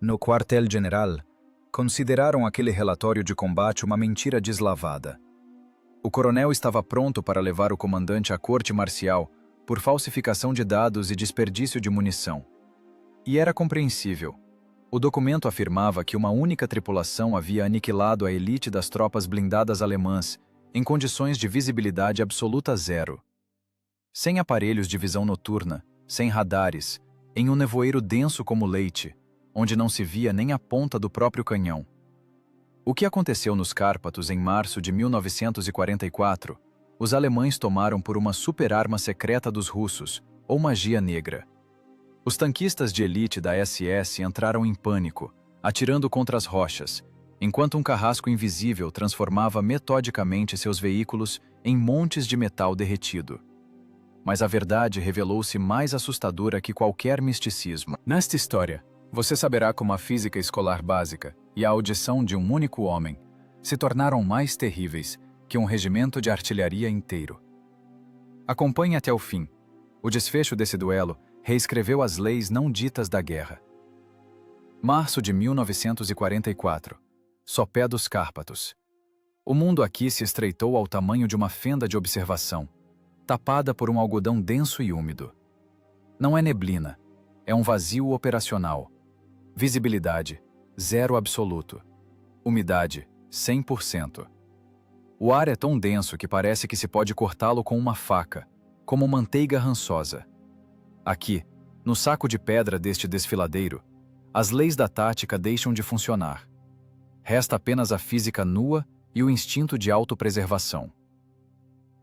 No quartel-general, consideraram aquele relatório de combate uma mentira deslavada. O coronel estava pronto para levar o comandante à corte marcial por falsificação de dados e desperdício de munição. E era compreensível. O documento afirmava que uma única tripulação havia aniquilado a elite das tropas blindadas alemãs em condições de visibilidade absoluta zero. Sem aparelhos de visão noturna, sem radares, em um nevoeiro denso como leite, onde não se via nem a ponta do próprio canhão. O que aconteceu nos Cárpatos em março de 1944, os alemães tomaram por uma superarma secreta dos russos, ou magia negra. Os tanquistas de elite da SS entraram em pânico, atirando contra as rochas, enquanto um carrasco invisível transformava metodicamente seus veículos em montes de metal derretido. Mas a verdade revelou-se mais assustadora que qualquer misticismo. Nesta história, você saberá como a física escolar básica e a audição de um único homem se tornaram mais terríveis que um regimento de artilharia inteiro. Acompanhe até o fim. O desfecho desse duelo reescreveu as leis não ditas da guerra. Março de 1944. Sopé dos Cárpatos. O mundo aqui se estreitou ao tamanho de uma fenda de observação, tapada por um algodão denso e úmido. Não é neblina, é um vazio operacional. Visibilidade, zero absoluto. Umidade, 100%. O ar é tão denso que parece que se pode cortá-lo com uma faca, como manteiga rançosa. Aqui, no saco de pedra deste desfiladeiro, as leis da tática deixam de funcionar. Resta apenas a física nua e o instinto de autopreservação.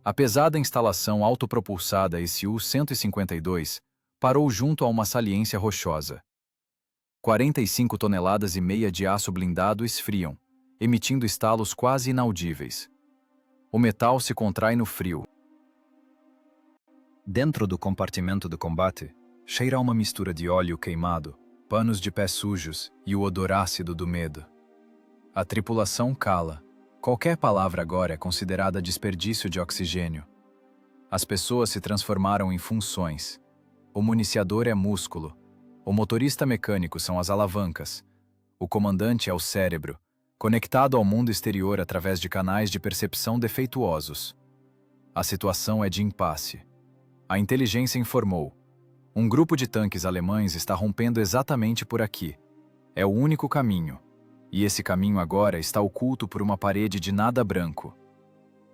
A pesada instalação autopropulsada SU-152 parou junto a uma saliência rochosa. 45 toneladas e meia de aço blindado esfriam, emitindo estalos quase inaudíveis. O metal se contrai no frio. Dentro do compartimento do combate, cheira uma mistura de óleo queimado, panos de pés sujos e o odor ácido do medo. A tripulação cala. Qualquer palavra agora é considerada desperdício de oxigênio. As pessoas se transformaram em funções. O municiador é músculo. O motorista mecânico são as alavancas. O comandante é o cérebro, conectado ao mundo exterior através de canais de percepção defeituosos. A situação é de impasse. A inteligência informou. Um grupo de tanques alemães está rompendo exatamente por aqui. É o único caminho. E esse caminho agora está oculto por uma parede de nada branco.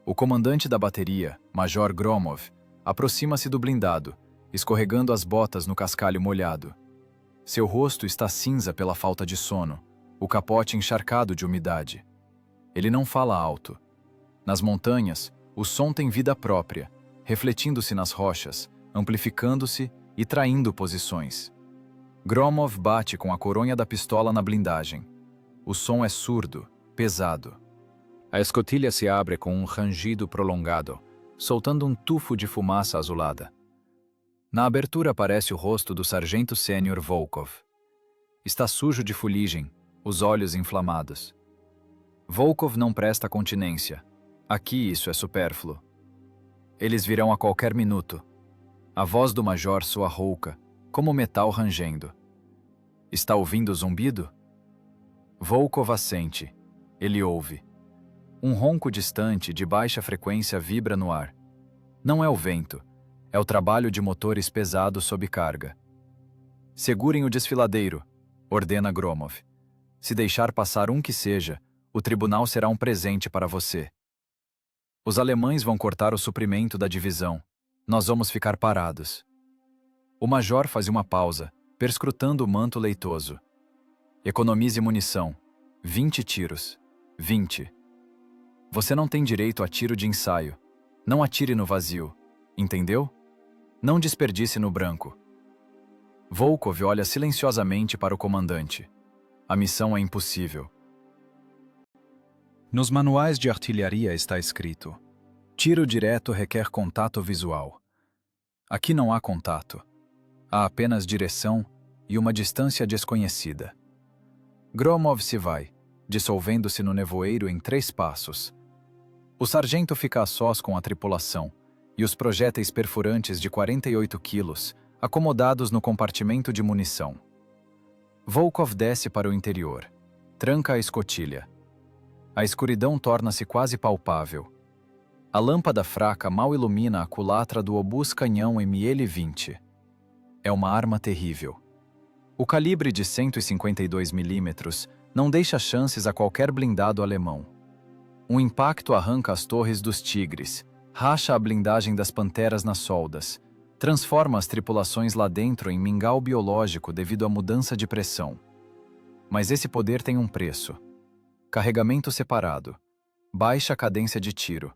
O comandante da bateria, Major Gromov, aproxima-se do blindado, escorregando as botas no cascalho molhado. Seu rosto está cinza pela falta de sono, o capote encharcado de umidade. Ele não fala alto. Nas montanhas, o som tem vida própria, refletindo-se nas rochas, amplificando-se e traindo posições. Gromov bate com a coronha da pistola na blindagem. O som é surdo, pesado. A escotilha se abre com um rangido prolongado, soltando um tufo de fumaça azulada. Na abertura aparece o rosto do sargento sênior Volkov. Está sujo de fuligem, os olhos inflamados. Volkov não presta continência. Aqui isso é supérfluo. Eles virão a qualquer minuto. A voz do major soa rouca, como metal rangendo. Está ouvindo o zumbido? Volkov assente. Ele ouve. Um ronco distante, de baixa frequência, vibra no ar. Não é o vento. É o trabalho de motores pesados sob carga. Segurem o desfiladeiro, ordena Gromov. Se deixar passar um que seja, o tribunal será um presente para você. Os alemães vão cortar o suprimento da divisão. Nós vamos ficar parados. O major faz uma pausa, perscrutando o manto leitoso. Economize munição. 20 tiros. 20. Você não tem direito a tiro de ensaio. Não atire no vazio. Entendeu? Não desperdice no branco. Volkov olha silenciosamente para o comandante. A missão é impossível. Nos manuais de artilharia está escrito: tiro direto requer contato visual. Aqui não há contato. Há apenas direção e uma distância desconhecida. Gromov se vai, dissolvendo-se no nevoeiro em 3 passos. O sargento fica a sós com a tripulação e os projéteis perfurantes de 48 quilos acomodados no compartimento de munição. Volkov desce para o interior. Tranca a escotilha. A escuridão torna-se quase palpável. A lâmpada fraca mal ilumina a culatra do obus canhão ML-20. É uma arma terrível. O calibre de 152 mm não deixa chances a qualquer blindado alemão. Um impacto arranca as torres dos Tigres, racha a blindagem das Panteras nas soldas, transforma as tripulações lá dentro em mingau biológico devido à mudança de pressão. Mas esse poder tem um preço. Carregamento separado. Baixa cadência de tiro.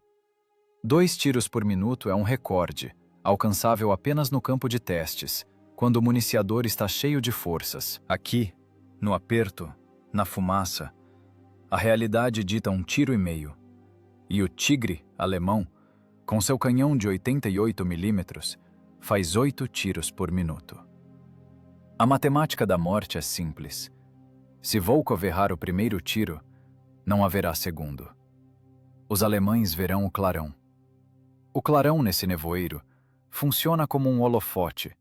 2 tiros por minuto é um recorde, alcançável apenas no campo de testes, quando o municiador está cheio de forças. Aqui, no aperto, na fumaça, a realidade dita 1,5 tiro. E o Tigre alemão, com seu canhão de 88 mm, faz 8 tiros por minuto. A matemática da morte é simples. Se Volkov errar o primeiro tiro, não haverá segundo. Os alemães verão o clarão. O clarão nesse nevoeiro funciona como um holofote,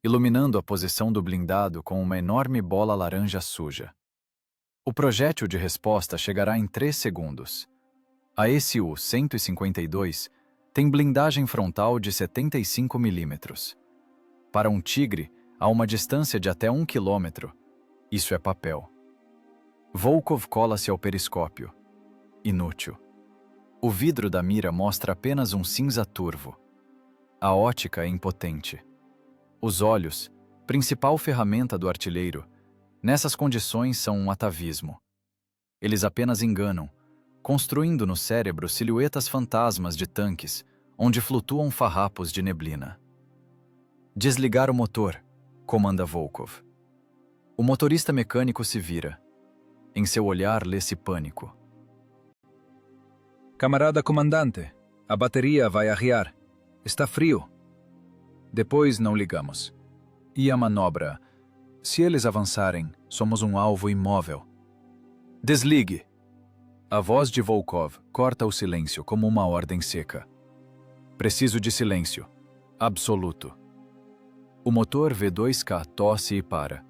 iluminando a posição do blindado com uma enorme bola laranja suja. O projétil de resposta chegará em 3 segundos. A SU-152 tem blindagem frontal de 75 mm. Para um Tigre, a uma distância de até 1 km, isso é papel. Volkov cola-se ao periscópio. Inútil. O vidro da mira mostra apenas um cinza turvo. A ótica é impotente. Os olhos, principal ferramenta do artilheiro, nessas condições são um atavismo. Eles apenas enganam, construindo no cérebro silhuetas fantasmas de tanques, onde flutuam farrapos de neblina. Desligar o motor, comanda Volkov. O motorista mecânico se vira. Em seu olhar lê-se pânico. Camarada comandante, a bateria vai arriar. Está frio. Depois não ligamos. E a manobra? Se eles avançarem, somos um alvo imóvel. Desligue! A voz de Volkov corta o silêncio como uma ordem seca. Preciso de silêncio. Absoluto. O motor V2K tosse e para.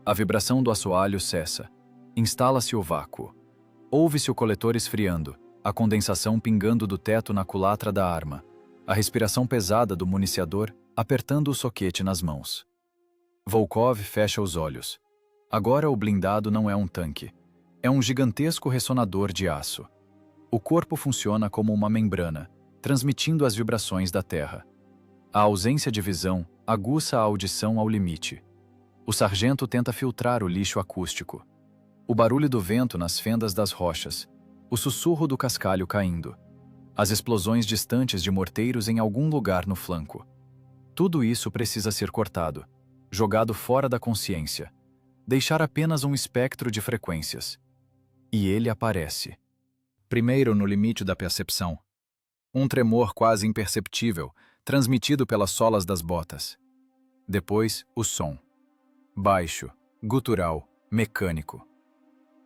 A vibração do assoalho cessa. Instala-se o vácuo. Ouve-se o coletor esfriando, a condensação pingando do teto na culatra da arma, a respiração pesada do municiador apertando o soquete nas mãos. Volkov fecha os olhos. Agora o blindado não é um tanque. É um gigantesco ressonador de aço. O corpo funciona como uma membrana, transmitindo as vibrações da terra. A ausência de visão aguça a audição ao limite. O sargento tenta filtrar o lixo acústico. O barulho do vento nas fendas das rochas, o sussurro do cascalho caindo, as explosões distantes de morteiros em algum lugar no flanco. Tudo isso precisa ser cortado, jogado fora da consciência, deixar apenas um espectro de frequências. E ele aparece. Primeiro no limite da percepção. Um tremor quase imperceptível, transmitido pelas solas das botas. Depois, o som. Baixo, gutural, mecânico.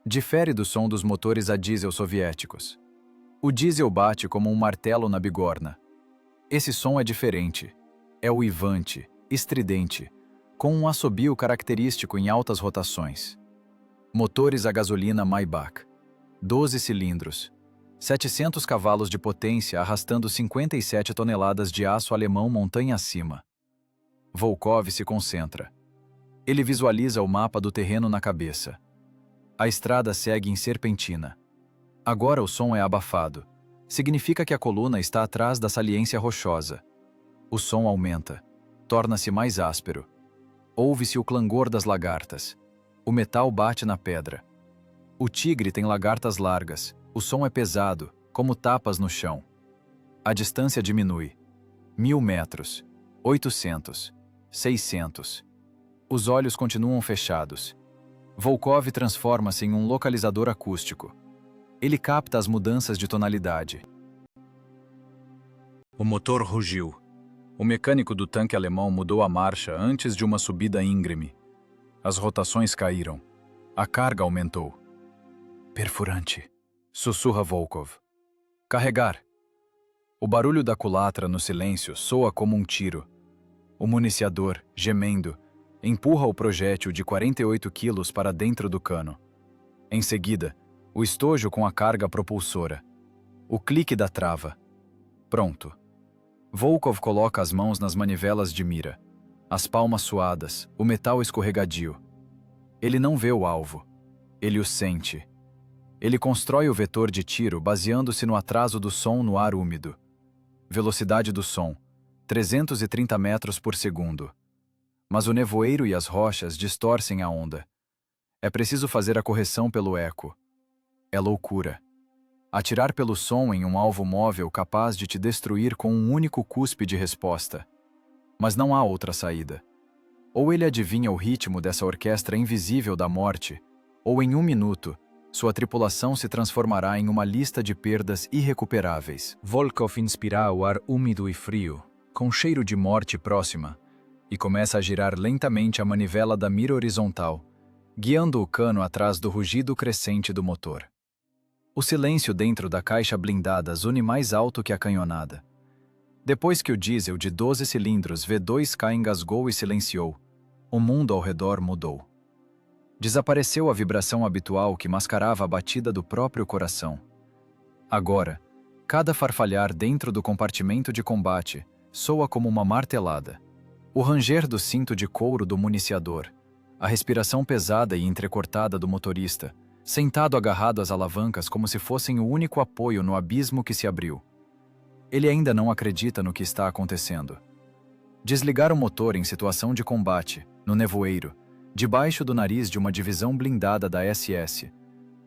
Difere do som dos motores a diesel soviéticos. O diesel bate como um martelo na bigorna. Esse som é diferente. É uivante, estridente, com um assobio característico em altas rotações. Motores a gasolina Maybach. 12 cilindros. 700 cavalos de potência arrastando 57 toneladas de aço alemão montanha acima. Volkov se concentra. Ele visualiza o mapa do terreno na cabeça. A estrada segue em serpentina. Agora o som é abafado. Significa que a coluna está atrás da saliência rochosa. O som aumenta. Torna-se mais áspero. Ouve-se o clangor das lagartas. O metal bate na pedra. O Tigre tem lagartas largas. O som é pesado, como tapas no chão. A distância diminui. 1000 metros. 800. 600. Os olhos continuam fechados. Volkov transforma-se em um localizador acústico. Ele capta as mudanças de tonalidade. O motor rugiu. O mecânico do tanque alemão mudou a marcha antes de uma subida íngreme. As rotações caíram. A carga aumentou. Perfurante, sussurra Volkov. Carregar. O barulho da culatra no silêncio soa como um tiro. O municiador, gemendo, empurra o projétil de 48 quilos para dentro do cano. Em seguida, o estojo com a carga propulsora. O clique da trava. Pronto. Volkov coloca as mãos nas manivelas de mira. As palmas suadas, o metal escorregadio. Ele não vê o alvo. Ele o sente. Ele constrói o vetor de tiro baseando-se no atraso do som no ar úmido. Velocidade do som, 330 metros por segundo. Mas o nevoeiro e as rochas distorcem a onda. É preciso fazer a correção pelo eco. É loucura. Atirar pelo som em um alvo móvel capaz de te destruir com um único cuspe de resposta. Mas não há outra saída. Ou ele adivinha o ritmo dessa orquestra invisível da morte, ou em um minuto, sua tripulação se transformará em uma lista de perdas irrecuperáveis. Volkov inspira o ar úmido e frio, com cheiro de morte próxima, e começa a girar lentamente a manivela da mira horizontal, guiando o cano atrás do rugido crescente do motor. O silêncio dentro da caixa blindada zune mais alto que a canhonada. Depois que o diesel de 12 cilindros V2K engasgou e silenciou, o mundo ao redor mudou. Desapareceu a vibração habitual que mascarava a batida do próprio coração. Agora, cada farfalhar dentro do compartimento de combate soa como uma martelada. O ranger do cinto de couro do municiador, a respiração pesada e entrecortada do motorista, sentado agarrado às alavancas como se fossem o único apoio no abismo que se abriu. Ele ainda não acredita no que está acontecendo. Desligar o motor em situação de combate, no nevoeiro, debaixo do nariz de uma divisão blindada da SS,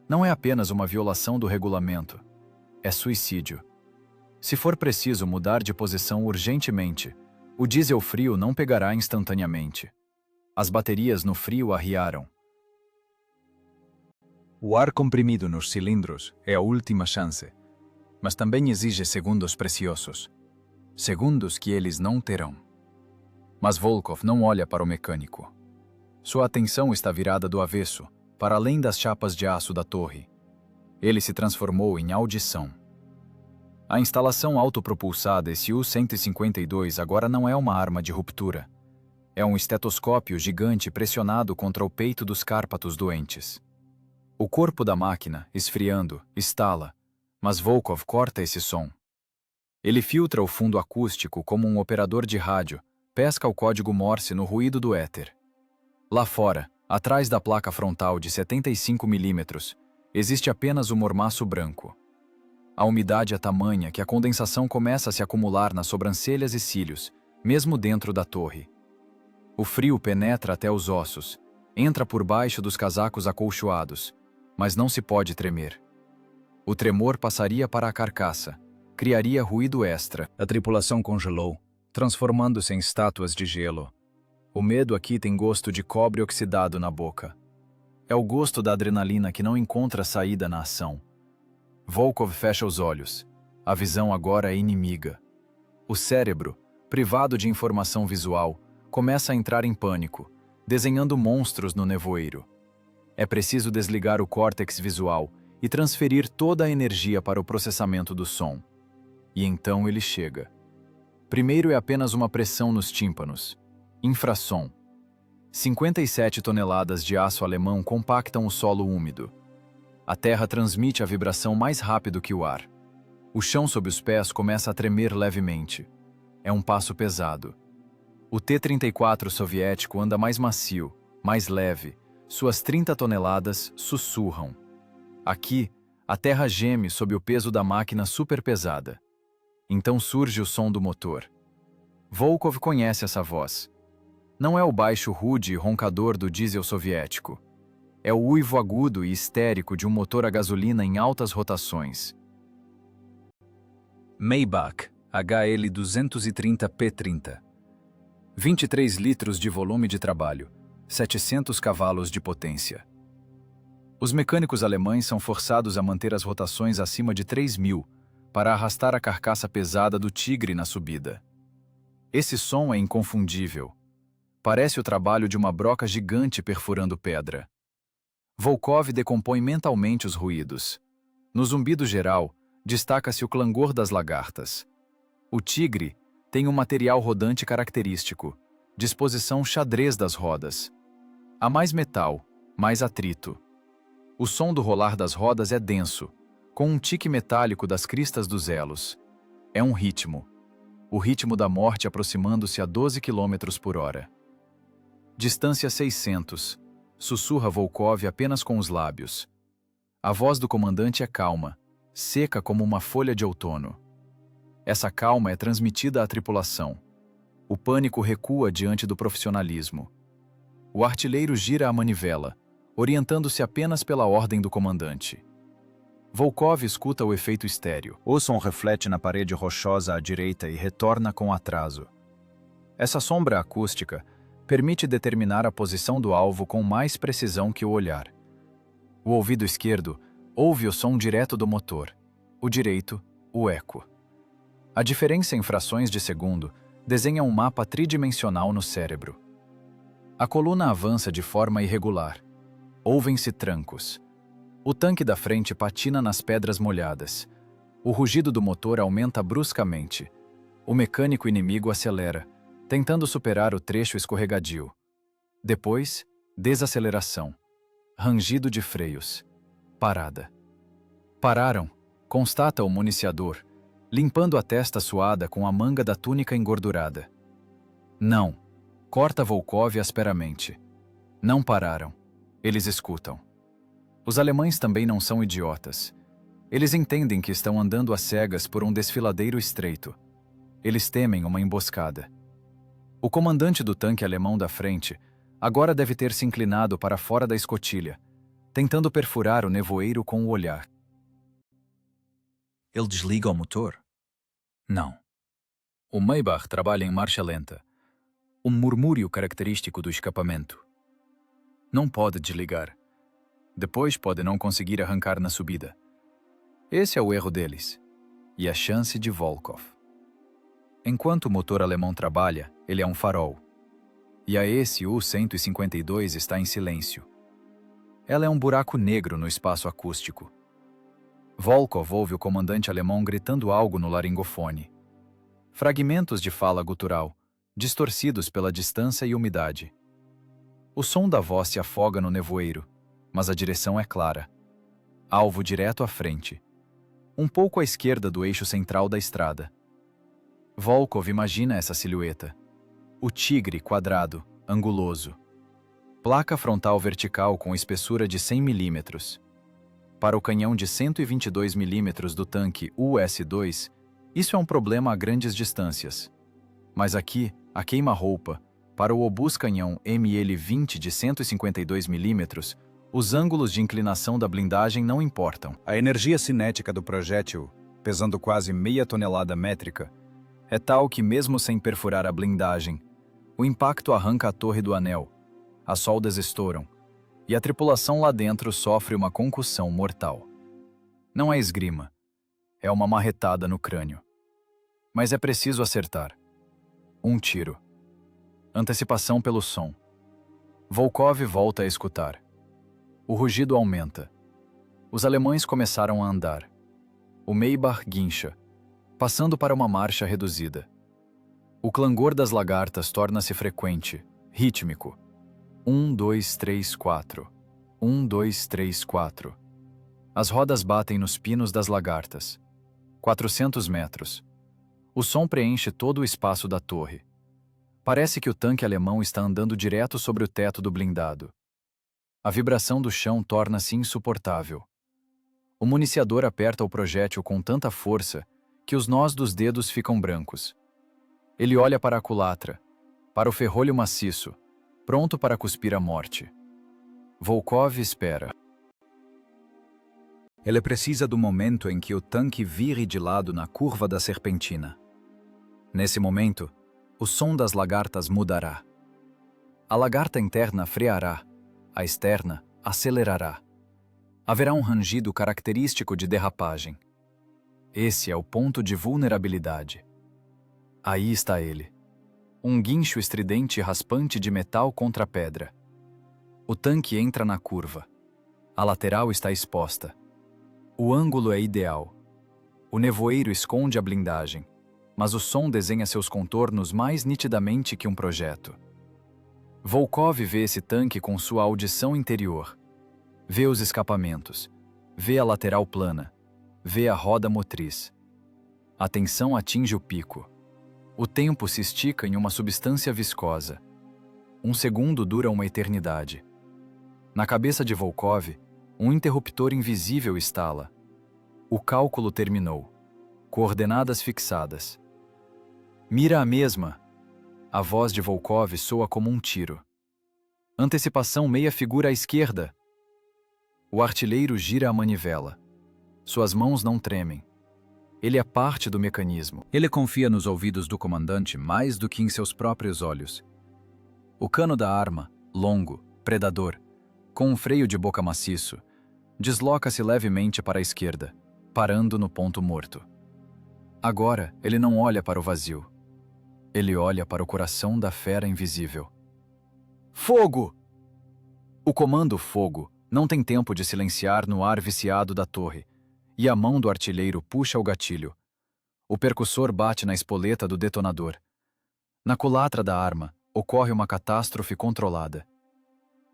não é apenas uma violação do regulamento, é suicídio. Se for preciso mudar de posição urgentemente, o diesel frio não pegará instantaneamente. As baterias no frio arriaram. O ar comprimido nos cilindros é a última chance, mas também exige segundos preciosos. Segundos que eles não terão. Mas Volkov não olha para o mecânico. Sua atenção está virada do avesso, para além das chapas de aço da torre. Ele se transformou em audição. A instalação autopropulsada SU-152 agora não é uma arma de ruptura. É um estetoscópio gigante pressionado contra o peito dos cárpatos doentes. O corpo da máquina, esfriando, estala, mas Volkov corta esse som. Ele filtra o fundo acústico como um operador de rádio, pesca o código Morse no ruído do éter. Lá fora, atrás da placa frontal de 75 mm, existe apenas o mormaço branco. A umidade é tamanha que a condensação começa a se acumular nas sobrancelhas e cílios, mesmo dentro da torre. O frio penetra até os ossos, entra por baixo dos casacos acolchoados, mas não se pode tremer. O tremor passaria para a carcaça, criaria ruído extra. A tripulação congelou, transformando-se em estátuas de gelo. O medo aqui tem gosto de cobre oxidado na boca. É o gosto da adrenalina que não encontra saída na ação. Volkov fecha os olhos. A visão agora é inimiga. O cérebro, privado de informação visual, começa a entrar em pânico, desenhando monstros no nevoeiro. É preciso desligar o córtex visual e transferir toda a energia para o processamento do som. E então ele chega. Primeiro é apenas uma pressão nos tímpanos. Infrassom. 57 toneladas de aço alemão compactam o solo úmido. A terra transmite a vibração mais rápido que o ar. O chão sob os pés começa a tremer levemente. É um passo pesado. O T-34 soviético anda mais macio, mais leve. Suas 30 toneladas sussurram. Aqui, a terra geme sob o peso da máquina superpesada. Então surge o som do motor. Volkov conhece essa voz. Não é o baixo rude e roncador do diesel soviético. É o uivo agudo e histérico de um motor a gasolina em altas rotações. Maybach HL 230 P30. 23 litros de volume de trabalho, 700 cavalos de potência. Os mecânicos alemães são forçados a manter as rotações acima de 3.000 para arrastar a carcaça pesada do Tigre na subida. Esse som é inconfundível. Parece o trabalho de uma broca gigante perfurando pedra. Volkov decompõe mentalmente os ruídos. No zumbido geral, destaca-se o clangor das lagartas. O Tigre tem um material rodante característico, Disposição xadrez das rodas. Há mais metal, mais atrito. O som do rolar das rodas é denso, com um tique metálico das cristas dos elos. É um ritmo. O ritmo da morte aproximando-se a 12 km por hora. Distância 600. Sussurra Volkov apenas com os lábios. A voz do comandante é calma, seca como uma folha de outono. Essa calma é transmitida à tripulação. O pânico recua diante do profissionalismo. O artilheiro gira a manivela, orientando-se apenas pela ordem do comandante. Volkov escuta o efeito estéreo. O som reflete na parede rochosa à direita e retorna com atraso. Essa sombra acústica permite determinar a posição do alvo com mais precisão que o olhar. O ouvido esquerdo ouve o som direto do motor, o direito, o eco. A diferença em frações de segundo desenha um mapa tridimensional no cérebro. A coluna avança de forma irregular. Ouvem-se trancos. O tanque da frente patina nas pedras molhadas. O rugido do motor aumenta bruscamente. O mecânico inimigo acelera, tentando superar o trecho escorregadio. Depois, desaceleração. Rangido de freios. Parada. Pararam, constata o municiador, limpando a testa suada com a manga da túnica engordurada. Não, corta Volkov asperamente. Não pararam. Eles escutam. Os alemães também não são idiotas. Eles entendem que estão andando às cegas por um desfiladeiro estreito. Eles temem uma emboscada. O comandante do tanque alemão da frente agora deve ter se inclinado para fora da escotilha, tentando perfurar o nevoeiro com o olhar. Ele desliga o motor? Não. O Maybach trabalha em marcha lenta. Um murmúrio característico do escapamento. Não pode desligar. Depois pode não conseguir arrancar na subida. Esse é o erro deles. E a chance de Volkov. Enquanto o motor alemão trabalha, ele é um farol. E a esse U-152 está em silêncio. Ela é um buraco negro no espaço acústico. Volkov ouve o comandante alemão gritando algo no laringofone. Fragmentos de fala gutural, distorcidos pela distância e umidade. O som da voz se afoga no nevoeiro, mas a direção é clara. Alvo direto à frente. Um pouco à esquerda do eixo central da estrada. Volkov imagina essa silhueta. O tigre quadrado, anguloso. Placa frontal vertical com espessura de 100 mm. Para o canhão de 122 mm do tanque US-2, isso é um problema a grandes distâncias. Mas aqui, a queima-roupa, para o obus canhão ML-20 de 152 mm, os ângulos de inclinação da blindagem não importam. A energia cinética do projétil, pesando quase meia tonelada métrica, é tal que mesmo sem perfurar a blindagem, o impacto arranca a torre do anel, as soldas estouram, e a tripulação lá dentro sofre uma concussão mortal. Não é esgrima, é uma marretada no crânio. Mas é preciso acertar. Um tiro. Antecipação pelo som. Volkov volta a escutar. O rugido aumenta. Os alemães começaram a andar. O Maybach guincha, passando para uma marcha reduzida. O clangor das lagartas torna-se frequente, rítmico. 1, 2, 3, 4. 1, 2, 3, 4. As rodas batem nos pinos das lagartas. 400 metros. O som preenche todo o espaço da torre. Parece que o tanque alemão está andando direto sobre o teto do blindado. A vibração do chão torna-se insuportável. O municiador aperta o projétil com tanta força que os nós dos dedos ficam brancos. Ele olha para a culatra, para o ferrolho maciço, pronto para cuspir a morte. Volkov espera. Ele precisa do momento em que o tanque vire de lado na curva da serpentina. Nesse momento, o som das lagartas mudará. A lagarta interna freará, a externa acelerará. Haverá um rangido característico de derrapagem. Esse é o ponto de vulnerabilidade. Aí está ele. Um guincho estridente e raspante de metal contra a pedra. O tanque entra na curva. A lateral está exposta. O ângulo é ideal. O nevoeiro esconde a blindagem, mas o som desenha seus contornos mais nitidamente que um projeto. Volkov vê esse tanque com sua audição interior. Vê os escapamentos. Vê a lateral plana. Vê a roda motriz. A tensão atinge o pico. O tempo se estica em uma substância viscosa. Um segundo dura uma eternidade. Na cabeça de Volkov, um interruptor invisível estala. O cálculo terminou. Coordenadas fixadas. Mira a mesma. A voz de Volkov soa como um tiro. Antecipação meia figura à esquerda. O artilheiro gira a manivela. Suas mãos não tremem. Ele é parte do mecanismo. Ele confia nos ouvidos do comandante mais do que em seus próprios olhos. O cano da arma, longo, predador, com um freio de boca maciço, desloca-se levemente para a esquerda, parando no ponto morto. Agora, ele não olha para o vazio. Ele olha para o coração da fera invisível. Fogo! O comando fogo não tem tempo de silenciar no ar viciado da torre, e a mão do artilheiro puxa o gatilho. O percussor bate na espoleta do detonador. Na culatra da arma, ocorre uma catástrofe controlada.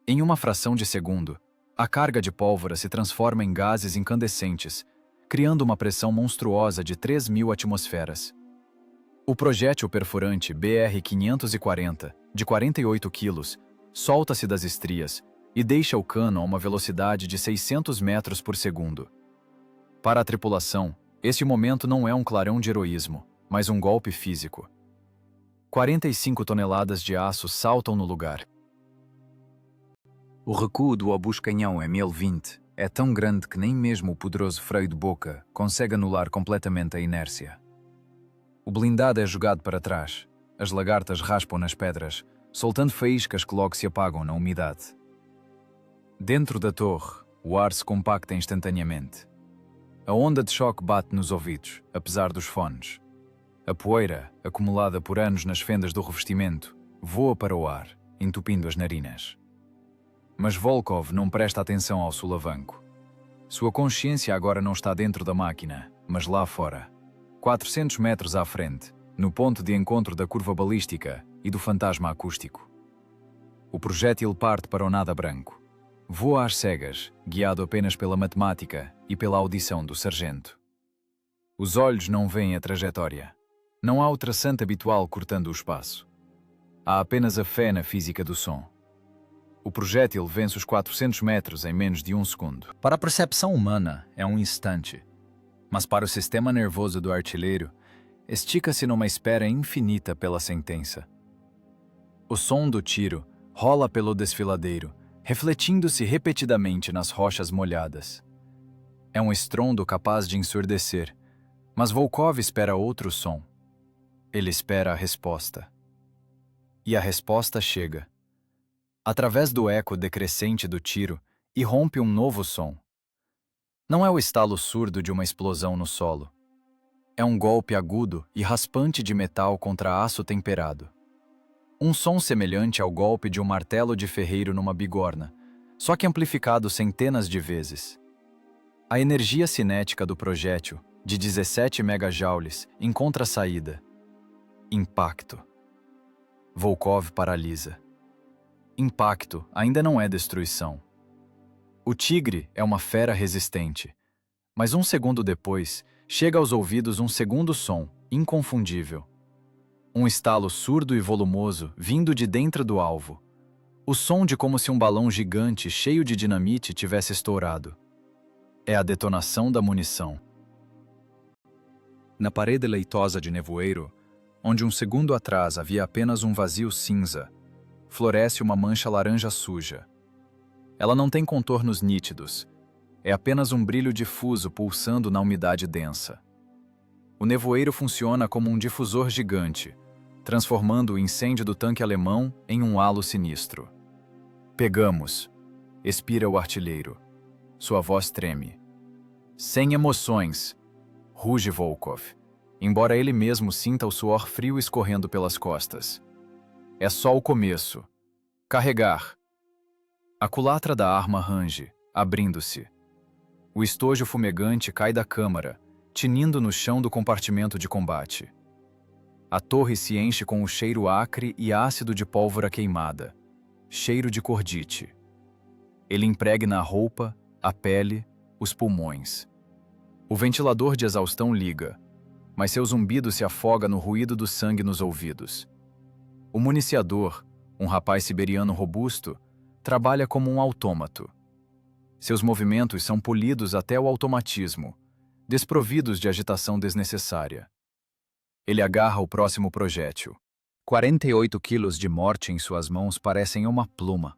Em uma fração de segundo, a carga de pólvora se transforma em gases incandescentes, criando uma pressão monstruosa de 3.000 atmosferas. O projétil perfurante BR-540, de 48 quilos, solta-se das estrias e deixa o cano a uma velocidade de 600 metros por segundo. Para a tripulação, este momento não é um clarão de heroísmo, mas um golpe físico. 45 toneladas de aço saltam no lugar. O recuo do obus-canhão ML-20 é tão grande que nem mesmo o poderoso freio de boca consegue anular completamente a inércia. O blindado é jogado para trás. As lagartas raspam nas pedras, soltando faíscas que logo se apagam na umidade. Dentro da torre, o ar se compacta instantaneamente. A onda de choque bate nos ouvidos, apesar dos fones. A poeira, acumulada por anos nas fendas do revestimento, voa para o ar, entupindo as narinas. Mas Volkov não presta atenção ao solavanco. Sua consciência agora não está dentro da máquina, mas lá fora. 400 metros à frente, no ponto de encontro da curva balística e do fantasma acústico. O projétil parte para o nada branco. Voa às cegas, guiado apenas pela matemática e pela audição do sargento. Os olhos não veem a trajetória. Não há o traçante habitual cortando o espaço. Há apenas a fé na física do som. O projétil vence os 400 metros em menos de um segundo. Para a percepção humana, é um instante. Mas para o sistema nervoso do artilheiro, estica-se numa espera infinita pela sentença. O som do tiro rola pelo desfiladeiro, refletindo-se repetidamente nas rochas molhadas. É um estrondo capaz de ensurdecer, mas Volkov espera outro som. Ele espera a resposta. E a resposta chega. Através do eco decrescente do tiro, irrompe um novo som. Não é o estalo surdo de uma explosão no solo. É um golpe agudo e raspante de metal contra aço temperado. Um som semelhante ao golpe de um martelo de ferreiro numa bigorna, só que amplificado centenas de vezes. A energia cinética do projétil, de 17 megajoules, encontra saída. Impacto. Volkov paralisa. Impacto ainda não é destruição. O tigre é uma fera resistente, mas um segundo depois, chega aos ouvidos um segundo som, inconfundível. Um estalo surdo e volumoso vindo de dentro do alvo. O som de como se um balão gigante cheio de dinamite tivesse estourado. É a detonação da munição. Na parede leitosa de nevoeiro, onde um segundo atrás havia apenas um vazio cinza, floresce uma mancha laranja suja. Ela não tem contornos nítidos. É apenas um brilho difuso pulsando na umidade densa. O nevoeiro funciona como um difusor gigante, transformando o incêndio do tanque alemão em um halo sinistro. Pegamos, expira o artilheiro. Sua voz treme. Sem emoções, ruge Volkov, embora ele mesmo sinta o suor frio escorrendo pelas costas. É só o começo. Carregar. A culatra da arma range, abrindo-se. O estojo fumegante cai da câmara, tinindo no chão do compartimento de combate. A torre se enche com o cheiro acre e ácido de pólvora queimada, cheiro de cordite. Ele impregna a roupa, a pele, os pulmões. O ventilador de exaustão liga, mas seu zumbido se afoga no ruído do sangue nos ouvidos. O municiador, um rapaz siberiano robusto, trabalha como um autômato. Seus movimentos são polidos até o automatismo, desprovidos de agitação desnecessária. Ele agarra o próximo projétil. 48 quilos de morte em suas mãos parecem uma pluma.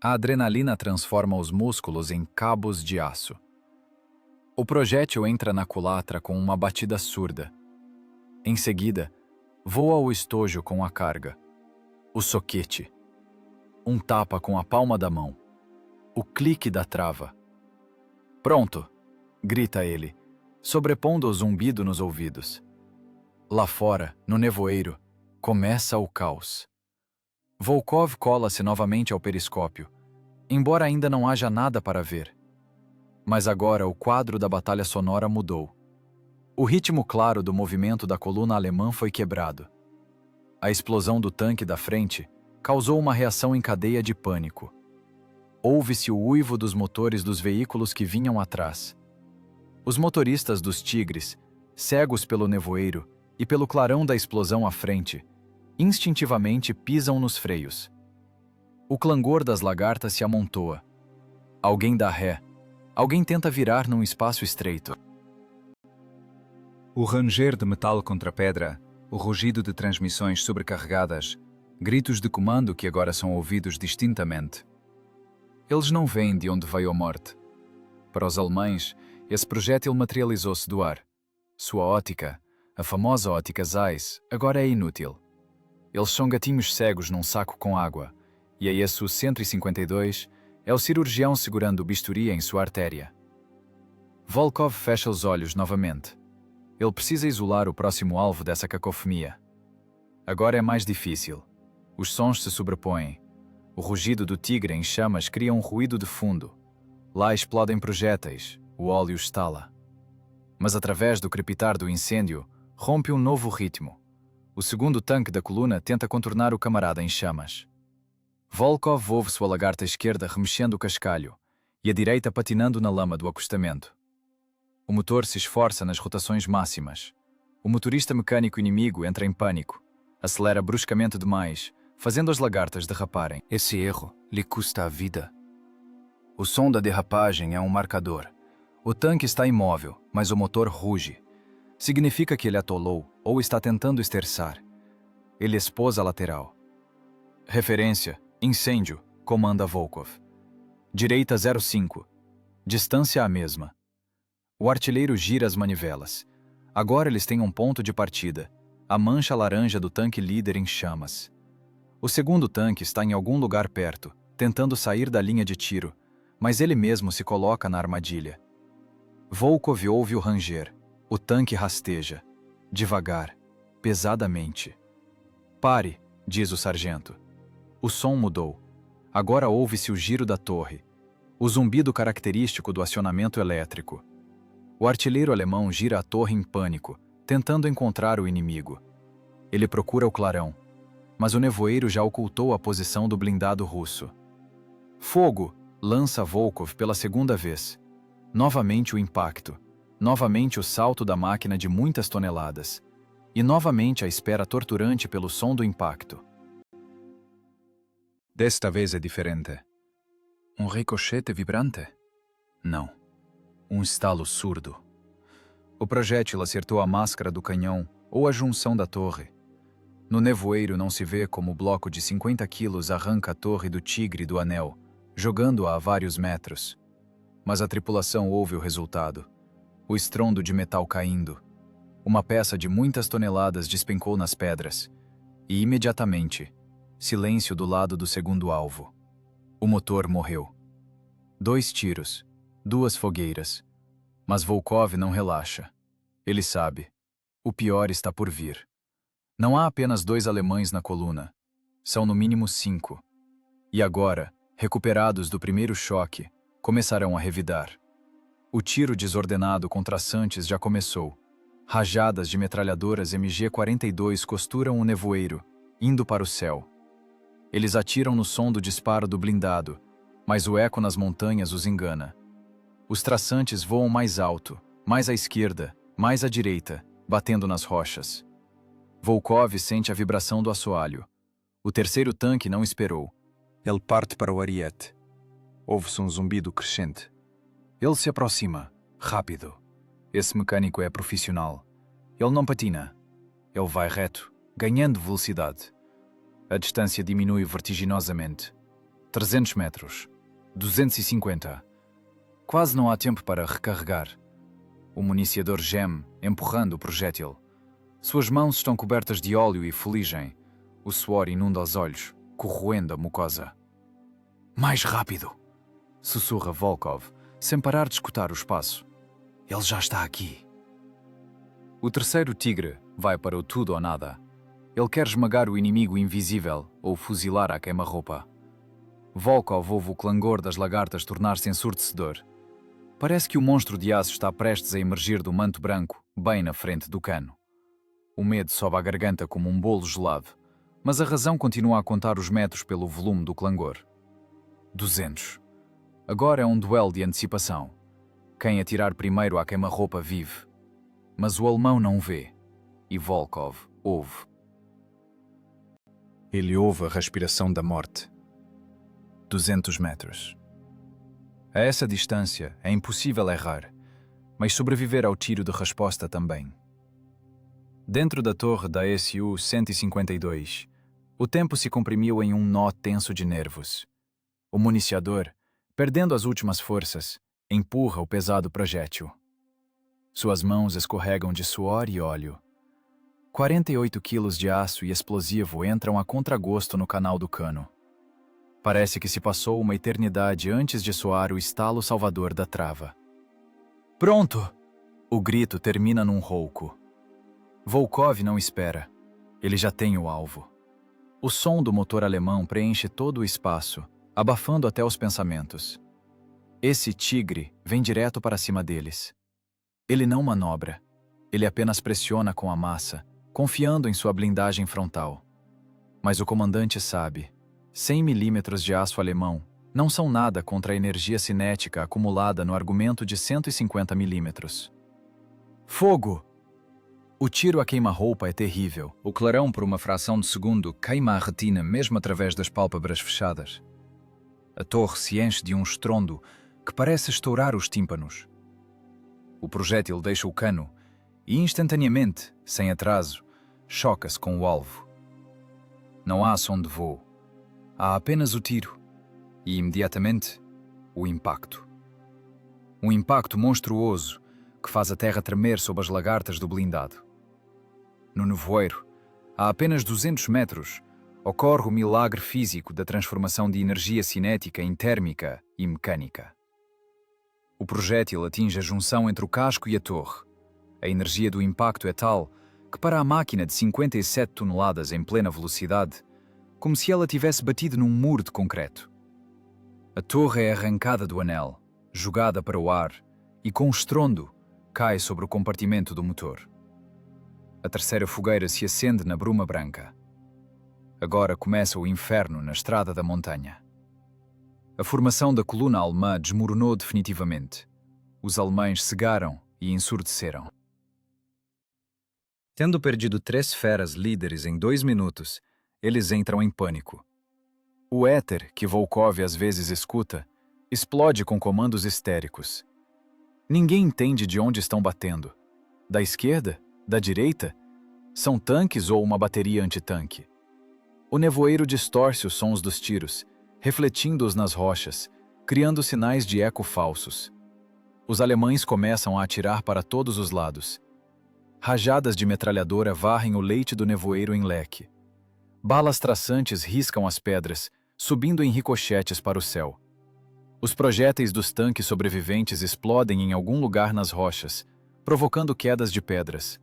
A adrenalina transforma os músculos em cabos de aço. O projétil entra na culatra com uma batida surda. Em seguida, voa o estojo com a carga. O soquete. Um tapa com a palma da mão. O clique da trava. Pronto! Grita ele, sobrepondo o zumbido nos ouvidos. Lá fora, no nevoeiro, começa o caos. Volkov cola-se novamente ao periscópio, embora ainda não haja nada para ver. Mas agora o quadro da batalha sonora mudou. O ritmo claro do movimento da coluna alemã foi quebrado. A explosão do tanque da frente causou uma reação em cadeia de pânico. Ouve-se o uivo dos motores dos veículos que vinham atrás. Os motoristas dos Tigres, cegos pelo nevoeiro e pelo clarão da explosão à frente, instintivamente pisam nos freios. O clangor das lagartas se amontoa. Alguém dá ré. Alguém tenta virar num espaço estreito. O ranger de metal contra pedra, o rugido de transmissões sobrecarregadas, gritos de comando que agora são ouvidos distintamente. Eles não vêm de onde veio a morte. Para os alemães, esse projétil materializou-se do ar. Sua ótica, a famosa ótica Zeiss, agora é inútil. Eles são gatinhos cegos num saco com água, e a ISU 152 é o cirurgião segurando o bisturi em sua artéria. Volkov fecha os olhos novamente. Ele precisa isolar o próximo alvo dessa cacofonia. Agora é mais difícil. Os sons se sobrepõem. O rugido do tigre em chamas cria um ruído de fundo. Lá explodem projéteis, o óleo estala. Mas através do crepitar do incêndio, rompe um novo ritmo. O segundo tanque da coluna tenta contornar o camarada em chamas. Volkov ouve sua lagarta esquerda remexendo o cascalho e a direita patinando na lama do acostamento. O motor se esforça nas rotações máximas. O motorista mecânico inimigo entra em pânico, acelera bruscamente demais, fazendo as lagartas derraparem. Esse erro lhe custa a vida. O som da derrapagem é um marcador. O tanque está imóvel, mas o motor ruge. Significa que ele atolou ou está tentando esterçar. Ele expôs a lateral. Referência, incêndio, comanda Volkov. Direita 05. Distância a mesma. O artilheiro gira as manivelas. Agora eles têm um ponto de partida, a mancha laranja do tanque líder em chamas. O segundo tanque está em algum lugar perto, tentando sair da linha de tiro, mas ele mesmo se coloca na armadilha. Volkov ouve o ranger. O tanque rasteja, devagar, pesadamente. Pare, diz o sargento. O som mudou. Agora ouve-se o giro da torre, o zumbido característico do acionamento elétrico. O artilheiro alemão gira a torre em pânico, tentando encontrar o inimigo. Ele procura o clarão, mas o nevoeiro já ocultou a posição do blindado russo. Fogo! Lança Volkov pela segunda vez. Novamente o impacto. Novamente o salto da máquina de muitas toneladas. E novamente a espera torturante pelo som do impacto. Desta vez é diferente. Um ricochete vibrante? Não. Um estalo surdo. O projétil acertou a máscara do canhão ou a junção da torre. No nevoeiro não se vê como o bloco de 50 quilos arranca a torre do Tigre do Anel, jogando-a a vários metros. Mas a tripulação ouve o resultado. O estrondo de metal caindo. Uma peça de muitas toneladas despencou nas pedras. E imediatamente, silêncio do lado do segundo alvo. O motor morreu. 2 tiros, 2 fogueiras. Mas Volkov não relaxa. Ele sabe. O pior está por vir. Não há apenas 2 alemães na coluna. São no mínimo 5. E agora, recuperados do primeiro choque, começarão a revidar. O tiro desordenado contra Santos já começou. Rajadas de metralhadoras MG-42 costuram o nevoeiro, indo para o céu. Eles atiram no som do disparo do blindado, mas o eco nas montanhas os engana. Os traçantes voam mais alto, mais à esquerda, mais à direita, batendo nas rochas. Volkov sente a vibração do assoalho. O terceiro tanque não esperou. Ele parte para o ariete. Ouve-se um zumbido crescente. Ele se aproxima, rápido. Esse mecânico é profissional. Ele não patina. Ele vai reto, ganhando velocidade. A distância diminui vertiginosamente. 300 metros. 250. Quase não há tempo para recarregar. O municiador geme, empurrando o projétil. Suas mãos estão cobertas de óleo e fuligem. O suor inunda os olhos, corroendo a mucosa. Mais rápido! Sussurra Volkov, sem parar de escutar o espaço. Ele já está aqui. O terceiro tigre vai para o tudo ou nada. Ele quer esmagar o inimigo invisível ou fuzilar à queima-roupa. Volkov ouve o clangor das lagartas tornar-se ensurdecedor. Parece que o monstro de aço está prestes a emergir do manto branco, bem na frente do cano. O medo sobe à garganta como um bolo gelado, mas a razão continua a contar os metros pelo volume do clangor. 200. Agora é um duelo de antecipação. Quem atirar primeiro à queima-roupa vive. Mas o alemão não vê. E Volkov ouve. Ele ouve a respiração da morte. 200 metros. A essa distância é impossível errar, mas sobreviver ao tiro de resposta também. Dentro da torre da Su-152, o tempo se comprimiu em um nó tenso de nervos. O municiador, perdendo as últimas forças, empurra o pesado projétil. Suas mãos escorregam de suor e óleo. 48 quilos de aço e explosivo entram a contragosto no canal do cano. Parece que se passou uma eternidade antes de soar o estalo salvador da trava. Pronto! O grito termina num rouco. Volkov não espera. Ele já tem o alvo. O som do motor alemão preenche todo o espaço, abafando até os pensamentos. Esse tigre vem direto para cima deles. Ele não manobra. Ele apenas pressiona com a massa, confiando em sua blindagem frontal. Mas o comandante sabe, 100 milímetros de aço alemão não são nada contra a energia cinética acumulada no argumento de 150 milímetros. Fogo! O tiro a queima-roupa é terrível. O clarão, por uma fração de segundo, queima a retina mesmo através das pálpebras fechadas. A torre se enche de um estrondo que parece estourar os tímpanos. O projétil deixa o cano e, instantaneamente, sem atraso, choca-se com o alvo. Não há som de voo. Há apenas o tiro e, imediatamente, o impacto. Um impacto monstruoso que faz a terra tremer sob as lagartas do blindado. No nevoeiro, a apenas 200 metros, ocorre o milagre físico da transformação de energia cinética em térmica e mecânica. O projétil atinge a junção entre o casco e a torre. A energia do impacto é tal que, para a máquina de 57 toneladas em plena velocidade, como se ela tivesse batido num muro de concreto. A torre é arrancada do anel, jogada para o ar e, com estrondo, cai sobre o compartimento do motor. A terceira fogueira se acende na bruma branca. Agora começa o inferno na estrada da montanha. A formação da coluna alemã desmoronou definitivamente. Os alemães cegaram e ensurdeceram. Tendo perdido 3 feras líderes em 2 minutos, eles entram em pânico. O éter, que Volkov às vezes escuta, explode com comandos histéricos. Ninguém entende de onde estão batendo. Da esquerda? Da direita? São tanques ou uma bateria antitanque? O nevoeiro distorce os sons dos tiros, refletindo-os nas rochas, criando sinais de eco falsos. Os alemães começam a atirar para todos os lados. Rajadas de metralhadora varrem o leite do nevoeiro em leque. Balas traçantes riscam as pedras, subindo em ricochetes para o céu. Os projéteis dos tanques sobreviventes explodem em algum lugar nas rochas, provocando quedas de pedras.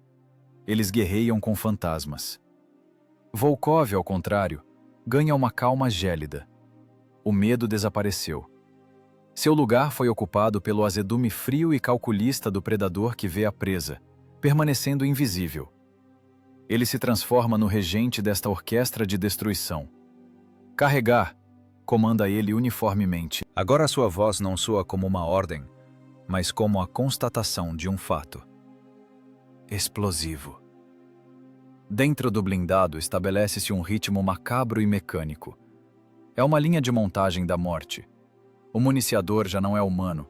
Eles guerreiam com fantasmas. Volkov, ao contrário, ganha uma calma gélida. O medo desapareceu. Seu lugar foi ocupado pelo azedume frio e calculista do predador que vê a presa, permanecendo invisível. Ele se transforma no regente desta orquestra de destruição. Carregar, comanda ele uniformemente. Agora sua voz não soa como uma ordem, mas como a constatação de um fato. Explosivo. Dentro do blindado estabelece-se um ritmo macabro e mecânico. É uma linha de montagem da morte. O municiador já não é humano.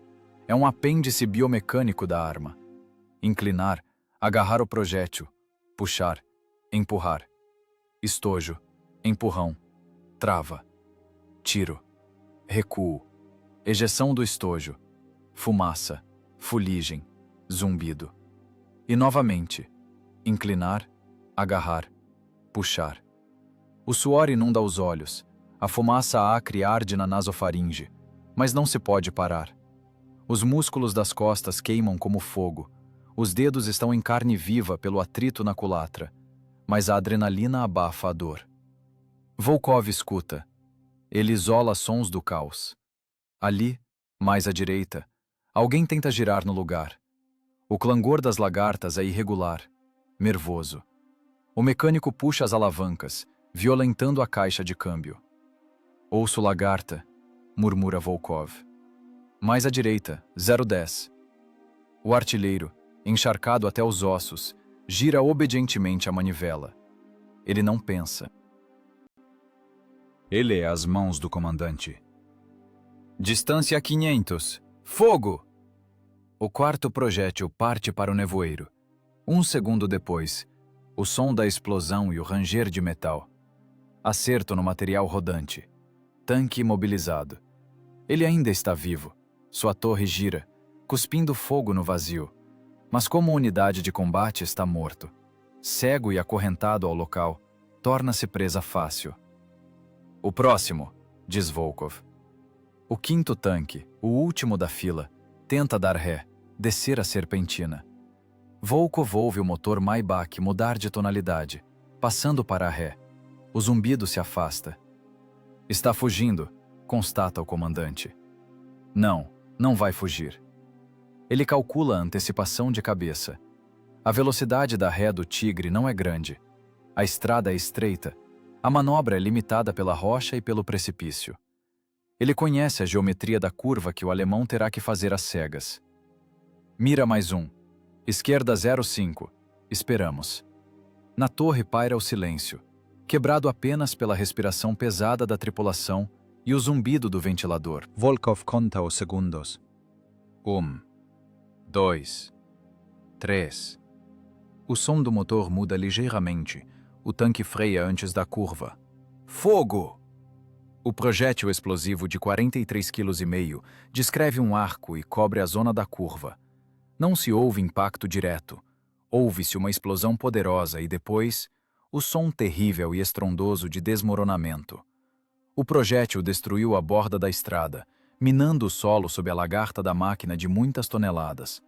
É um apêndice biomecânico da arma. Inclinar, agarrar o projétil, puxar, empurrar. Estojo, empurrão, trava, tiro, recuo, ejeção do estojo, fumaça, fuligem, zumbido. E novamente, inclinar, agarrar, puxar. O suor inunda os olhos, a fumaça acre arde na nasofaringe, mas não se pode parar. Os músculos das costas queimam como fogo, os dedos estão em carne viva pelo atrito na culatra, mas a adrenalina abafa a dor. Volkov escuta. Ele isola sons do caos. Ali, mais à direita, alguém tenta girar no lugar. O clangor das lagartas é irregular, nervoso. O mecânico puxa as alavancas, violentando a caixa de câmbio. Ouço lagarta, murmura Volkov. Mais à direita, 010. O artilheiro, encharcado até os ossos, gira obedientemente a manivela. Ele não pensa. Ele é as mãos do comandante. Distância 500. Fogo! O quarto projétil parte para o nevoeiro. Um segundo depois, o som da explosão e o ranger de metal. Acerto no material rodante. Tanque imobilizado. Ele ainda está vivo. Sua torre gira, cuspindo fogo no vazio. Mas como unidade de combate está morto, cego e acorrentado ao local, torna-se presa fácil. O próximo, diz Volkov. O quinto tanque, o último da fila, tenta dar ré, descer a serpentina. Volkov ouve o motor Maybach mudar de tonalidade, passando para a ré. O zumbido se afasta. Está fugindo, constata o comandante. Não vai fugir. Ele calcula a antecipação de cabeça. A velocidade da ré do Tigre não é grande. A estrada é estreita. A manobra é limitada pela rocha e pelo precipício. Ele conhece a geometria da curva que o alemão terá que fazer às cegas. Mira mais um. Esquerda 05. Esperamos. Na torre paira o silêncio, quebrado apenas pela respiração pesada da tripulação e o zumbido do ventilador. Volkov conta os segundos. 2, 3. O som do motor muda ligeiramente. O tanque freia antes da curva. Fogo! O projétil explosivo de 43,5 kg descreve um arco e cobre a zona da curva. Não se ouve impacto direto. Ouve-se uma explosão poderosa e depois, o som terrível e estrondoso de desmoronamento. O projétil destruiu a borda da estrada, minando o solo sob a lagarta da máquina de muitas toneladas.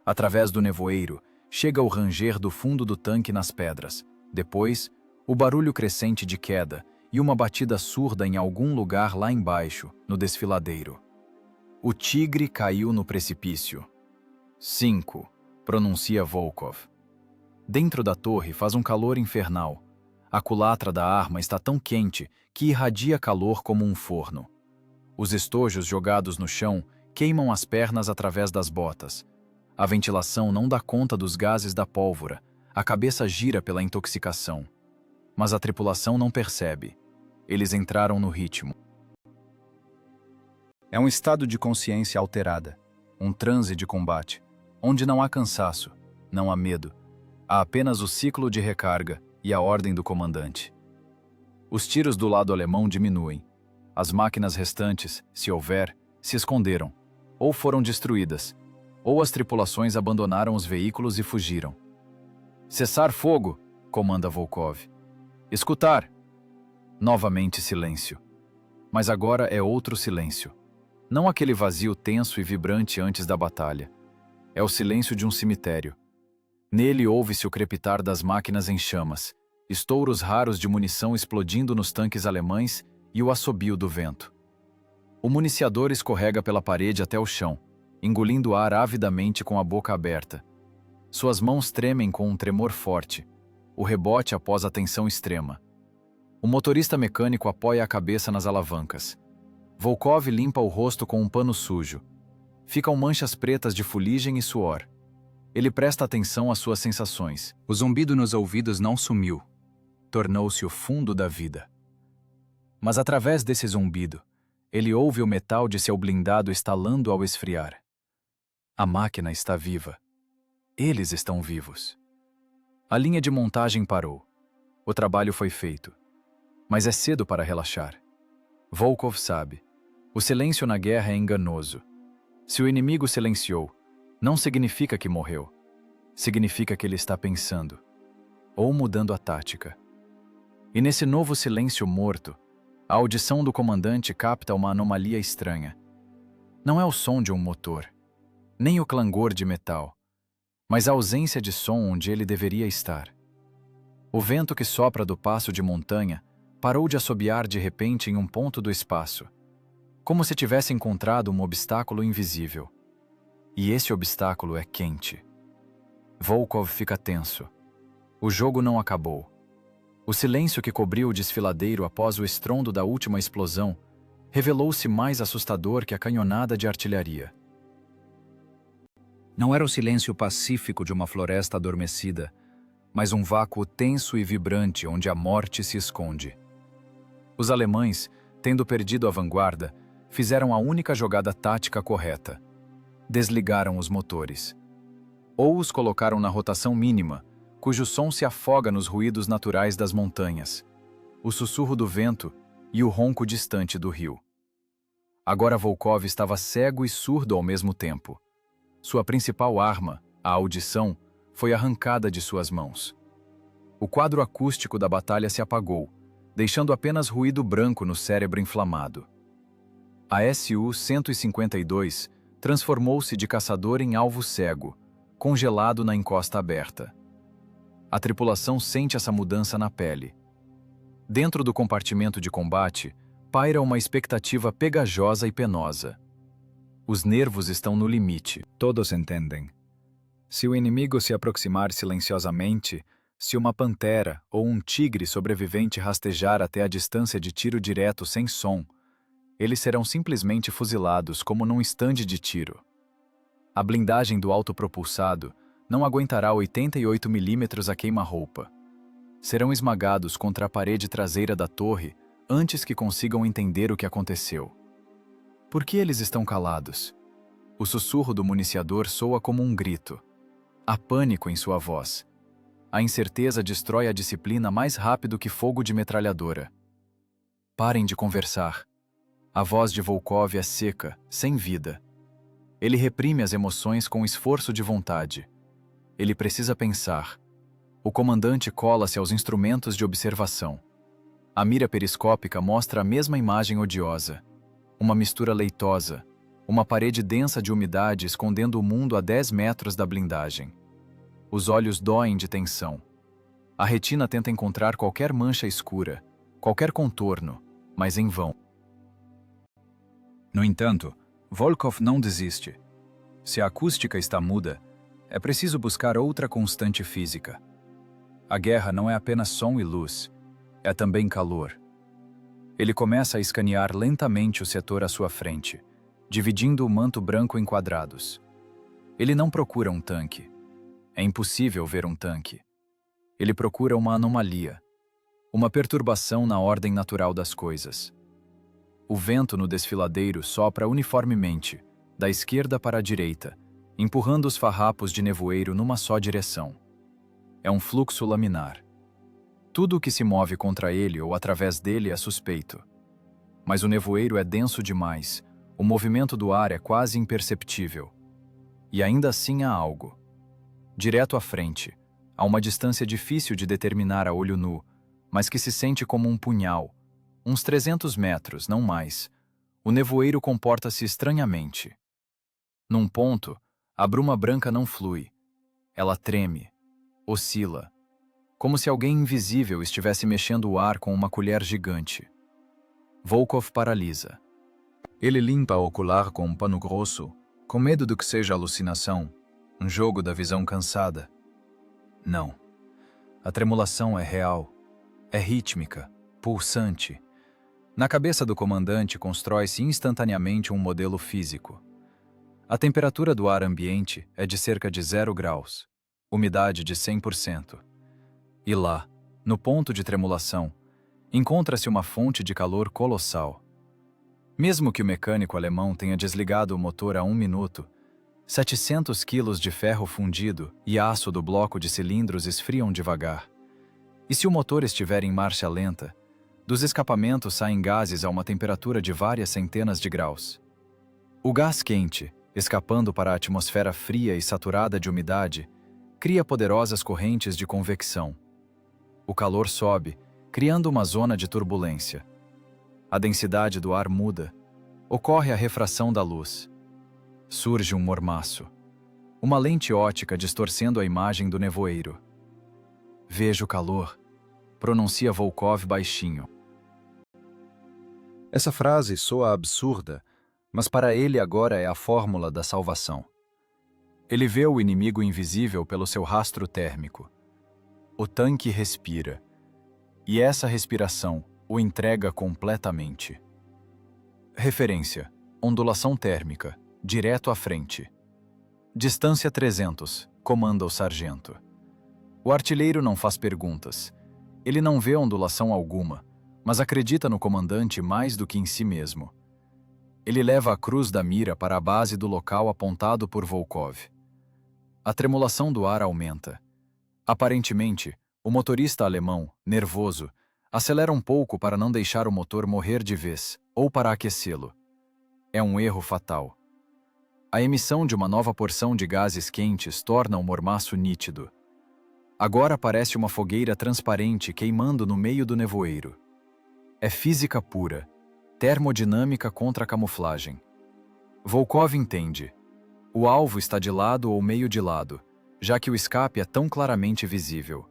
Através do nevoeiro, chega o ranger do fundo do tanque nas pedras. Depois, o barulho crescente de queda e uma batida surda em algum lugar lá embaixo, no desfiladeiro. O Tigre caiu no precipício. 5, pronuncia Volkov. Dentro da torre faz um calor infernal. A culatra da arma está tão quente que irradia calor como um forno. Os estojos jogados no chão queimam as pernas através das botas. A ventilação não dá conta dos gases da pólvora. A cabeça gira pela intoxicação. Mas a tripulação não percebe. Eles entraram no ritmo. É um estado de consciência alterada. Um transe de combate, onde não há cansaço, não há medo. Há apenas o ciclo de recarga e a ordem do comandante. Os tiros do lado alemão diminuem. As máquinas restantes, se houver, se esconderam, ou foram destruídas, ou as tripulações abandonaram os veículos e fugiram. Cessar fogo, comanda Volkov. Escutar. Novamente silêncio. Mas agora é outro silêncio. Não aquele vazio tenso e vibrante antes da batalha. É o silêncio de um cemitério. Nele ouve-se o crepitar das máquinas em chamas, estouros raros de munição explodindo nos tanques alemães e o assobio do vento. O municiador escorrega pela parede até o chão, engolindo ar avidamente com a boca aberta. Suas mãos tremem com um tremor forte, o rebote após a tensão extrema. O motorista mecânico apoia a cabeça nas alavancas. Volkov limpa o rosto com um pano sujo. Ficam manchas pretas de fuligem e suor. Ele presta atenção às suas sensações. O zumbido nos ouvidos não sumiu. Tornou-se o fundo da vida. Mas através desse zumbido, ele ouve o metal de seu blindado estalando ao esfriar. A máquina está viva. Eles estão vivos. A linha de montagem parou. O trabalho foi feito. Mas é cedo para relaxar. Volkov sabe. O silêncio na guerra é enganoso. Se o inimigo silenciou, não significa que morreu. Significa que ele está pensando. Ou mudando a tática. E nesse novo silêncio morto, a audição do comandante capta uma anomalia estranha. Não é o som de um motor, nem o clangor de metal, mas a ausência de som onde ele deveria estar. O vento que sopra do passo de montanha parou de assobiar de repente em um ponto do espaço, como se tivesse encontrado um obstáculo invisível. E esse obstáculo é quente. Volkov fica tenso. O jogo não acabou. O silêncio que cobriu o desfiladeiro após o estrondo da última explosão revelou-se mais assustador que a canhonada de artilharia. Não era o silêncio pacífico de uma floresta adormecida, mas um vácuo tenso e vibrante onde a morte se esconde. Os alemães, tendo perdido a vanguarda, fizeram a única jogada tática correta. Desligaram os motores. Ou os colocaram na rotação mínima, cujo som se afoga nos ruídos naturais das montanhas, o sussurro do vento e o ronco distante do rio. Agora Volkov estava cego e surdo ao mesmo tempo. Sua principal arma, a audição, foi arrancada de suas mãos. O quadro acústico da batalha se apagou, deixando apenas ruído branco no cérebro inflamado. A Su-152 transformou-se de caçador em alvo cego, congelado na encosta aberta. A tripulação sente essa mudança na pele. Dentro do compartimento de combate, paira uma expectativa pegajosa e penosa. Os nervos estão no limite. Todos entendem. Se o inimigo se aproximar silenciosamente, se uma pantera ou um tigre sobrevivente rastejar até a distância de tiro direto sem som, eles serão simplesmente fuzilados como num estande de tiro. A blindagem do autopropulsado não aguentará 88 mm a queima-roupa. Serão esmagados contra a parede traseira da torre antes que consigam entender o que aconteceu. Por que eles estão calados? O sussurro do municiador soa como um grito. Há pânico em sua voz. A incerteza destrói a disciplina mais rápido que fogo de metralhadora. Parem de conversar. A voz de Volkov é seca, sem vida. Ele reprime as emoções com esforço de vontade. Ele precisa pensar. O comandante cola-se aos instrumentos de observação. A mira periscópica mostra a mesma imagem odiosa. Uma mistura leitosa, uma parede densa de umidade escondendo o mundo a 10 metros da blindagem. Os olhos doem de tensão. A retina tenta encontrar qualquer mancha escura, qualquer contorno, mas em vão. No entanto, Volkov não desiste. Se a acústica está muda, é preciso buscar outra constante física. A guerra não é apenas som e luz, é também calor. Ele começa a escanear lentamente o setor à sua frente, dividindo o manto branco em quadrados. Ele não procura um tanque. É impossível ver um tanque. Ele procura uma anomalia, uma perturbação na ordem natural das coisas. O vento no desfiladeiro sopra uniformemente, da esquerda para a direita, empurrando os farrapos de nevoeiro numa só direção. É um fluxo laminar. Tudo o que se move contra ele ou através dele é suspeito. Mas o nevoeiro é denso demais, o movimento do ar é quase imperceptível. E ainda assim há algo. Direto à frente, a uma distância difícil de determinar a olho nu, mas que se sente como um punhal, uns 300 metros, não mais, o nevoeiro comporta-se estranhamente. Num ponto, a bruma branca não flui. Ela treme, oscila, como se alguém invisível estivesse mexendo o ar com uma colher gigante. Volkov paralisa. Ele limpa o ocular com um pano grosso, com medo do que seja alucinação, um jogo da visão cansada. Não. A tremulação é real, é rítmica, pulsante. Na cabeça do comandante constrói-se instantaneamente um modelo físico. A temperatura do ar ambiente é de cerca de 0 graus, umidade de 100%. E lá, no ponto de tremulação, encontra-se uma fonte de calor colossal. Mesmo que o mecânico alemão tenha desligado o motor há 1 minuto, 700 quilos de ferro fundido e aço do bloco de cilindros esfriam devagar. E se o motor estiver em marcha lenta, dos escapamentos saem gases a uma temperatura de várias centenas de graus. O gás quente, escapando para a atmosfera fria e saturada de umidade, cria poderosas correntes de convecção. O calor sobe, criando uma zona de turbulência. A densidade do ar muda. Ocorre a refração da luz. Surge um mormaço. Uma lente óptica distorcendo a imagem do nevoeiro. Vejo o calor, pronuncia Volkov baixinho. Essa frase soa absurda, mas para ele agora é a fórmula da salvação. Ele vê o inimigo invisível pelo seu rastro térmico. O tanque respira. E essa respiração o entrega completamente. Referência: ondulação térmica, direto à frente. Distância 300, comanda o sargento. O artilheiro não faz perguntas. Ele não vê ondulação alguma, mas acredita no comandante mais do que em si mesmo. Ele leva a cruz da mira para a base do local apontado por Volkov. A tremulação do ar aumenta. Aparentemente, o motorista alemão, nervoso, acelera um pouco para não deixar o motor morrer de vez, ou para aquecê-lo. É um erro fatal. A emissão de uma nova porção de gases quentes torna o mormaço nítido. Agora parece uma fogueira transparente queimando no meio do nevoeiro. É física pura, termodinâmica contra a camuflagem. Volkov entende. O alvo está de lado ou meio de lado, já que o escape é tão claramente visível.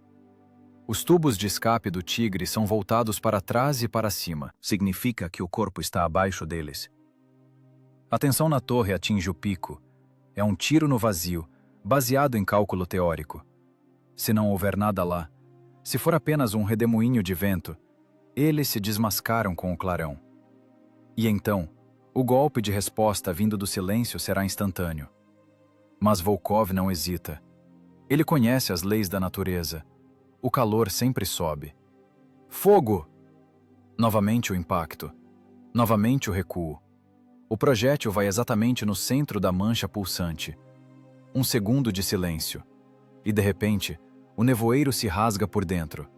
Os tubos de escape do Tigre são voltados para trás e para cima. Significa que o corpo está abaixo deles. A tensão na torre atinge o pico. É um tiro no vazio, baseado em cálculo teórico. Se não houver nada lá, se for apenas um redemoinho de vento, eles se desmascaram com o clarão. E então, o golpe de resposta vindo do silêncio será instantâneo. Mas Volkov não hesita. Ele conhece as leis da natureza. O calor sempre sobe. Fogo! Novamente o impacto. Novamente o recuo. O projétil vai exatamente no centro da mancha pulsante. Um segundo de silêncio. E, de repente, o nevoeiro se rasga por dentro.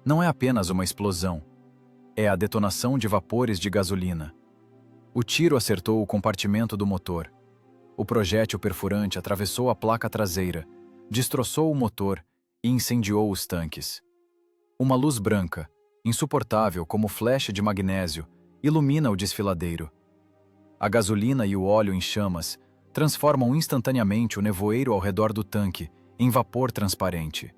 Não é apenas uma explosão. É a detonação de vapores de gasolina. O tiro acertou o compartimento do motor. O projétil perfurante atravessou a placa traseira, destroçou o motor e incendiou os tanques. Uma luz branca, insuportável como flecha de magnésio, ilumina o desfiladeiro. A gasolina e o óleo em chamas transformam instantaneamente o nevoeiro ao redor do tanque em vapor transparente.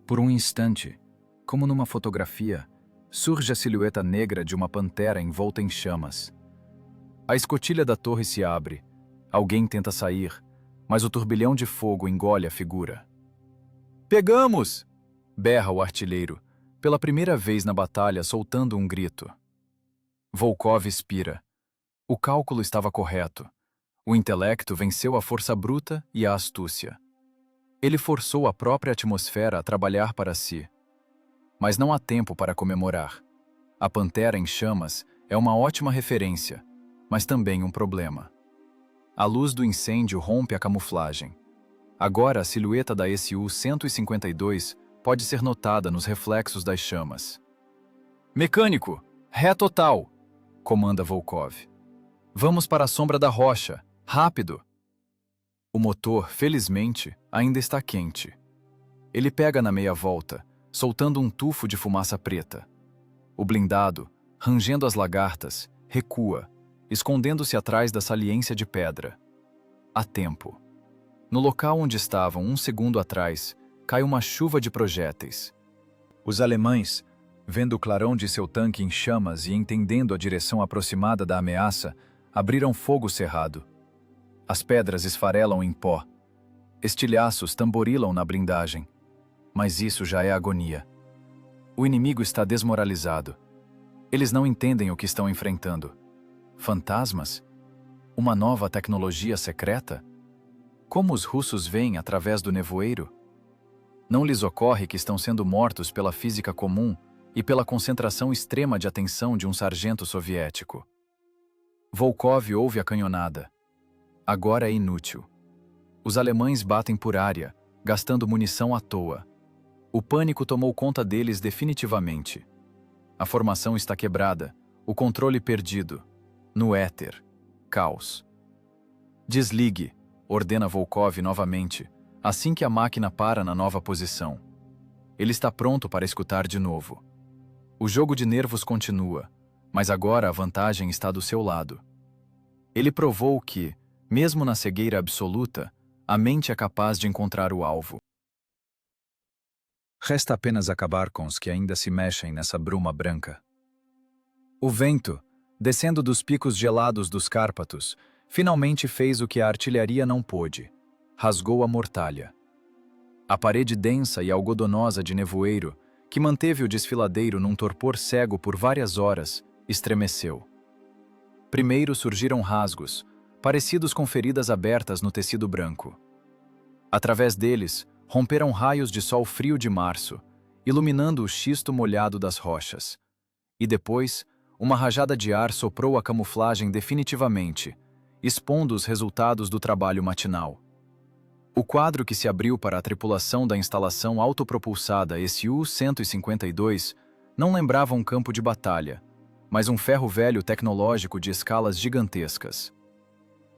Por um instante, como numa fotografia, surge a silhueta negra de uma pantera envolta em chamas. A escotilha da torre se abre. Alguém tenta sair, mas o turbilhão de fogo engole a figura. "Pegamos!" berra o artilheiro, pela primeira vez na batalha soltando um grito. Volkov expira. O cálculo estava correto. O intelecto venceu a força bruta e a astúcia. Ele forçou a própria atmosfera a trabalhar para si. Mas não há tempo para comemorar. A pantera em chamas é uma ótima referência, mas também um problema. A luz do incêndio rompe a camuflagem. Agora a silhueta da Su-152 pode ser notada nos reflexos das chamas. "Mecânico, ré total!" comanda Volkov. "Vamos para a sombra da rocha, rápido!" O motor, felizmente, ainda está quente. Ele pega na meia volta, soltando um tufo de fumaça preta. O blindado, rangendo as lagartas, recua, escondendo-se atrás da saliência de pedra. Há tempo. No local onde estavam 1 segundo atrás, cai uma chuva de projéteis. Os alemães, vendo o clarão de seu tanque em chamas e entendendo a direção aproximada da ameaça, abriram fogo cerrado. As pedras esfarelam em pó. Estilhaços tamborilam na blindagem. Mas isso já é agonia. O inimigo está desmoralizado. Eles não entendem o que estão enfrentando. Fantasmas? Uma nova tecnologia secreta? Como os russos veem através do nevoeiro? Não lhes ocorre que estão sendo mortos pela física comum e pela concentração extrema de atenção de um sargento soviético. Volkov ouve a canhonada. Agora é inútil. Os alemães batem por área, gastando munição à toa. O pânico tomou conta deles definitivamente. A formação está quebrada, o controle perdido. No éter. Caos. Desligue, ordena Volkov novamente, assim que a máquina para na nova posição. Ele está pronto para escutar de novo. O jogo de nervos continua, mas agora a vantagem está do seu lado. Ele provou que, mesmo na cegueira absoluta, a mente é capaz de encontrar o alvo. Resta apenas acabar com os que ainda se mexem nessa bruma branca. O vento, descendo dos picos gelados dos Cárpatos, finalmente fez o que a artilharia não pôde. Rasgou a mortalha. A parede densa e algodonosa de nevoeiro, que manteve o desfiladeiro num torpor cego por várias horas, estremeceu. Primeiro surgiram rasgos, parecidos com feridas abertas no tecido branco. Através deles, romperam raios de sol frio de março, iluminando o xisto molhado das rochas. E depois, uma rajada de ar soprou a camuflagem definitivamente, expondo os resultados do trabalho matinal. O quadro que se abriu para a tripulação da instalação autopropulsada SU-152 não lembrava um campo de batalha, mas um ferro velho tecnológico de escalas gigantescas.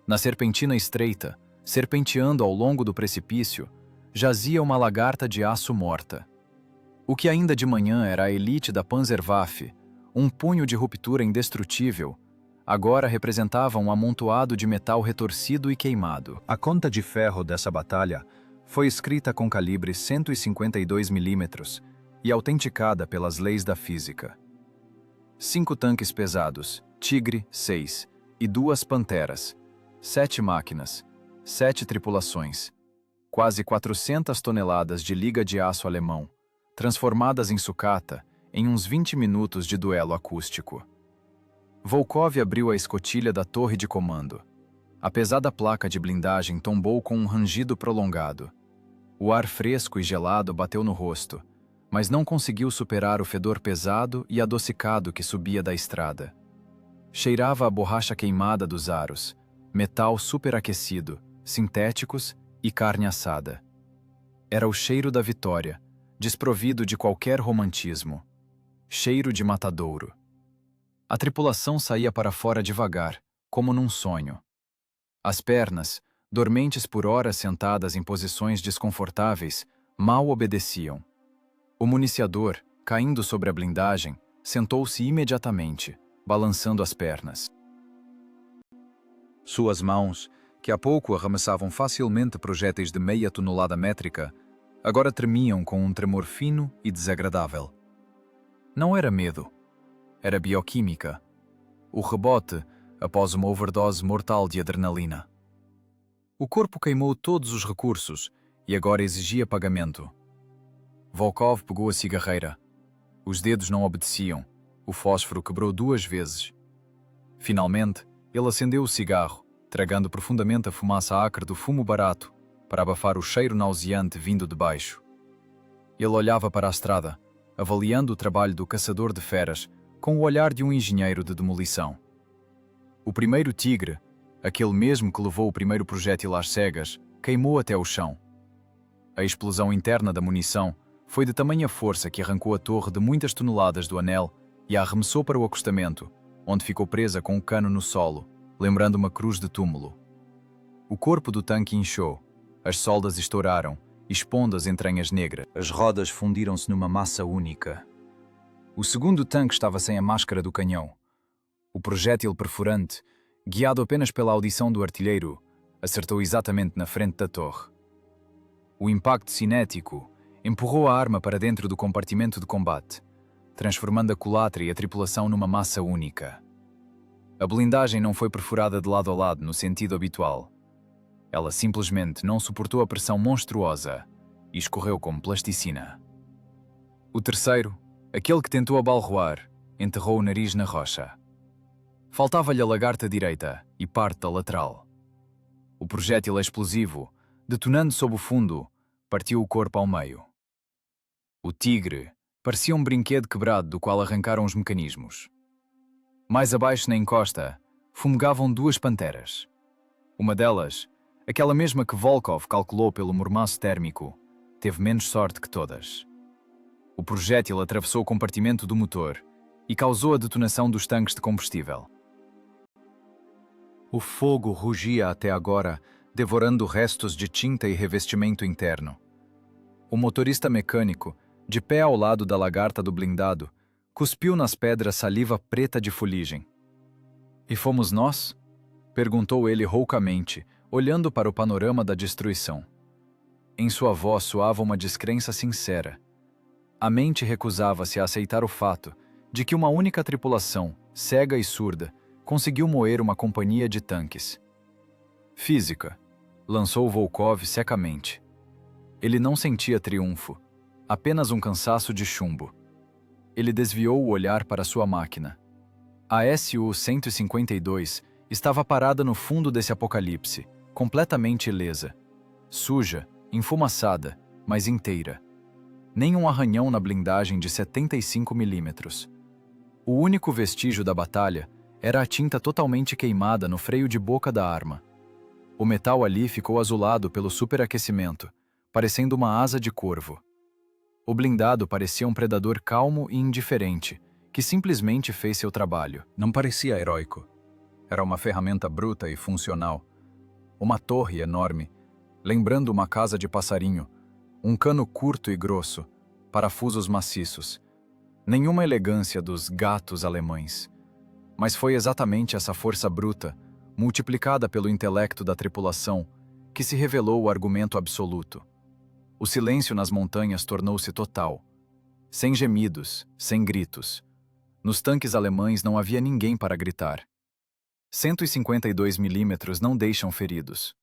Na serpentina estreita, serpenteando ao longo do precipício, jazia uma lagarta de aço morta. O que ainda de manhã era a elite da Panzerwaffe, um punho de ruptura indestrutível, agora representava um amontoado de metal retorcido e queimado. A conta de ferro dessa batalha foi escrita com calibre 152 mm e autenticada pelas leis da física. 5 tanques pesados, Tigre 6, e 2 Panteras, 7 máquinas, 7 tripulações, quase 400 toneladas de liga de aço alemão, transformadas em sucata em uns 20 minutos de duelo acústico. Volkov abriu a escotilha da torre de comando. A pesada placa de blindagem tombou com um rangido prolongado. O ar fresco e gelado bateu no rosto, mas não conseguiu superar o fedor pesado e adocicado que subia da estrada. Cheirava a borracha queimada dos aros, metal superaquecido, sintéticos e carne assada. Era o cheiro da vitória, desprovido de qualquer romantismo. Cheiro de matadouro. A tripulação saía para fora devagar, como num sonho. As pernas, dormentes por horas sentadas em posições desconfortáveis, mal obedeciam. O municiador, caindo sobre a blindagem, sentou-se imediatamente, balançando as pernas. Suas mãos, que há pouco arremessavam facilmente projéteis de meia tonelada métrica, agora tremiam com um tremor fino e desagradável. Não era medo. Era bioquímica. O rebote após uma overdose mortal de adrenalina. O corpo queimou todos os recursos e agora exigia pagamento. Volkov pegou a cigarreira. Os dedos não obedeciam. O fósforo quebrou 2 vezes. Finalmente, ele acendeu o cigarro, tragando profundamente a fumaça acre do fumo barato para abafar o cheiro nauseante vindo de baixo. Ele olhava para a estrada, avaliando o trabalho do caçador de feras com o olhar de um engenheiro de demolição. O primeiro Tigre, aquele mesmo que levou o primeiro projétil às cegas, queimou até o chão. A explosão interna da munição foi de tamanha força que arrancou a torre de muitas toneladas do anel e a arremessou para o acostamento, onde ficou presa com o cano no solo, lembrando uma cruz de túmulo. O corpo do tanque inchou, as soldas estouraram, expondo as entranhas negras. As rodas fundiram-se numa massa única. O segundo tanque estava sem a máscara do canhão. O projétil perfurante, guiado apenas pela audição do artilheiro, acertou exatamente na frente da torre. O impacto cinético empurrou a arma para dentro do compartimento de combate, transformando a culatra e a tripulação numa massa única. A blindagem não foi perfurada de lado a lado no sentido habitual. Ela simplesmente não suportou a pressão monstruosa e escorreu como plasticina. O terceiro, Aquele que tentou abalroar enterrou o nariz na rocha. Faltava-lhe a lagarta direita e parte da lateral. O projétil explosivo, detonando sob o fundo, partiu o corpo ao meio. O tigre parecia um brinquedo quebrado do qual arrancaram os mecanismos. Mais abaixo na encosta, fumegavam duas panteras. Uma delas, aquela mesma que Volkov calculou pelo mormaço térmico, teve menos sorte que todas. O projétil atravessou o compartimento do motor e causou a detonação dos tanques de combustível. O fogo rugia até agora, devorando restos de tinta e revestimento interno. O motorista mecânico, de pé ao lado da lagarta do blindado, cuspiu nas pedras saliva preta de fuligem. "E fomos nós?" perguntou ele roucamente, olhando para o panorama da destruição. Em sua voz soava uma descrença sincera. A mente recusava-se a aceitar o fato de que uma única tripulação, cega e surda, conseguiu moer uma companhia de tanques. "Física", lançou Volkov secamente. Ele não sentia triunfo, apenas um cansaço de chumbo. Ele desviou o olhar para sua máquina. A Su-152 estava parada no fundo desse apocalipse, completamente ilesa, suja, enfumaçada, mas inteira. Nem um arranhão na blindagem de 75 milímetros. O único vestígio da batalha era a tinta totalmente queimada no freio de boca da arma. O metal ali ficou azulado pelo superaquecimento, parecendo uma asa de corvo. O blindado parecia um predador calmo e indiferente, que simplesmente fez seu trabalho. Não parecia heróico. Era uma ferramenta bruta e funcional. Uma torre enorme, lembrando uma casa de passarinho, um cano curto e grosso, parafusos maciços. Nenhuma elegância dos gatos alemães. Mas foi exatamente essa força bruta, multiplicada pelo intelecto da tripulação, que se revelou o argumento absoluto. O silêncio nas montanhas tornou-se total. Sem gemidos, sem gritos. Nos tanques alemães não havia ninguém para gritar. 152 milímetros não deixam feridos.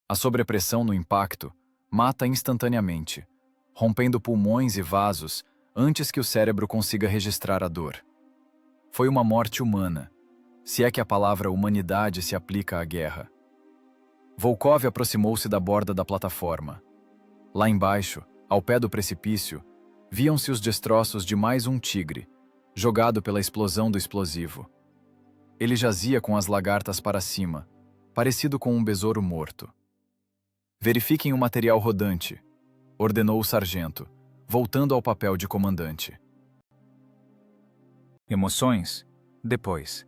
A sobrepressão no impacto mata instantaneamente, rompendo pulmões e vasos antes que o cérebro consiga registrar a dor. Foi uma morte humana, se é que a palavra humanidade se aplica à guerra. Volkov aproximou-se da borda da plataforma. Lá embaixo, ao pé do precipício, viam-se os destroços de mais um tigre, jogado pela explosão do explosivo. Ele jazia com as lagartas para cima, parecido com um besouro morto. "Verifiquem o material rodante", ordenou o sargento, voltando ao papel de comandante. "Emoções? Depois.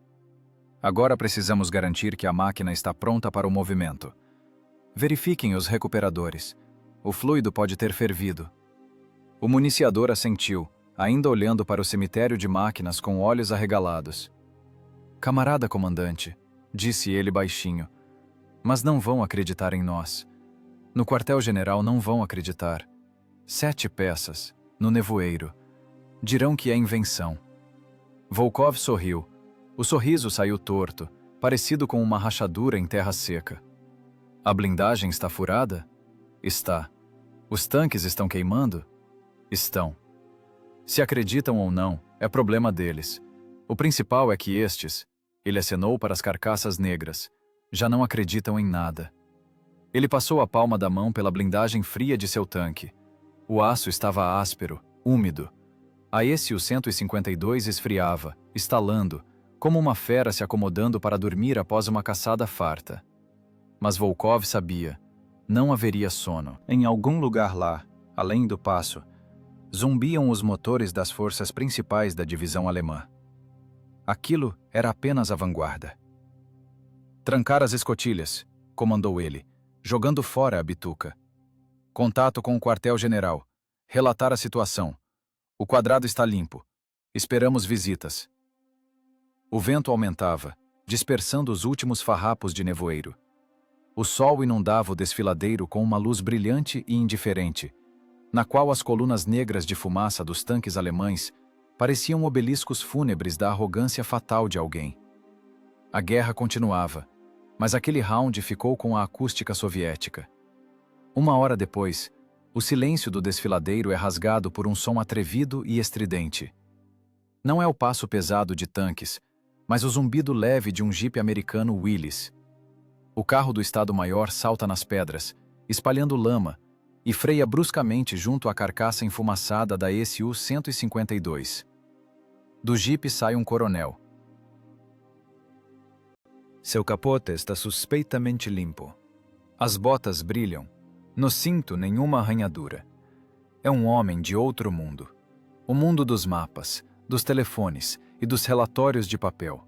Agora precisamos garantir que a máquina está pronta para o movimento. Verifiquem os recuperadores. O fluido pode ter fervido." O municiador assentiu, ainda olhando para o cemitério de máquinas com olhos arregalados. "Camarada comandante", disse ele baixinho, "mas não vão acreditar em nós. No quartel-general não vão acreditar. 7 peças, no nevoeiro. Dirão que é invenção." Volkov sorriu. O sorriso saiu torto, parecido com uma rachadura em terra seca. "A blindagem está furada?" "Está." "Os tanques estão queimando?" "Estão." "Se acreditam ou não, é problema deles. O principal é que estes", ele acenou para as carcaças negras, "já não acreditam em nada." Ele passou a palma da mão pela blindagem fria de seu tanque. O aço estava áspero, úmido. A Su-152 esfriava, estalando, como uma fera se acomodando para dormir após uma caçada farta. Mas Volkov sabia, não haveria sono. Em algum lugar lá, além do passo, zumbiam os motores das forças principais da divisão alemã. Aquilo era apenas a vanguarda. "Trancar as escotilhas", comandou ele, jogando fora a bituca. "Contato com o quartel-general. Relatar a situação. O quadrado está limpo. Esperamos visitas." O vento aumentava, dispersando os últimos farrapos de nevoeiro. O sol inundava o desfiladeiro com uma luz brilhante e indiferente, na qual as colunas negras de fumaça dos tanques alemães pareciam obeliscos fúnebres da arrogância fatal de alguém. A guerra continuava, mas aquele round ficou com a acústica soviética. Uma hora depois, O silêncio do desfiladeiro é rasgado por um som atrevido e estridente. Não é o passo pesado de tanques, mas o zumbido leve de um jipe americano Willys. O carro do Estado-Maior salta nas pedras, espalhando lama, e freia bruscamente junto à carcaça enfumaçada da SU-152. Do jipe sai um coronel. Seu capote está suspeitamente limpo. As botas brilham. No cinto, nenhuma arranhadura. É um homem de outro mundo. O mundo dos mapas, dos telefones e dos relatórios de papel.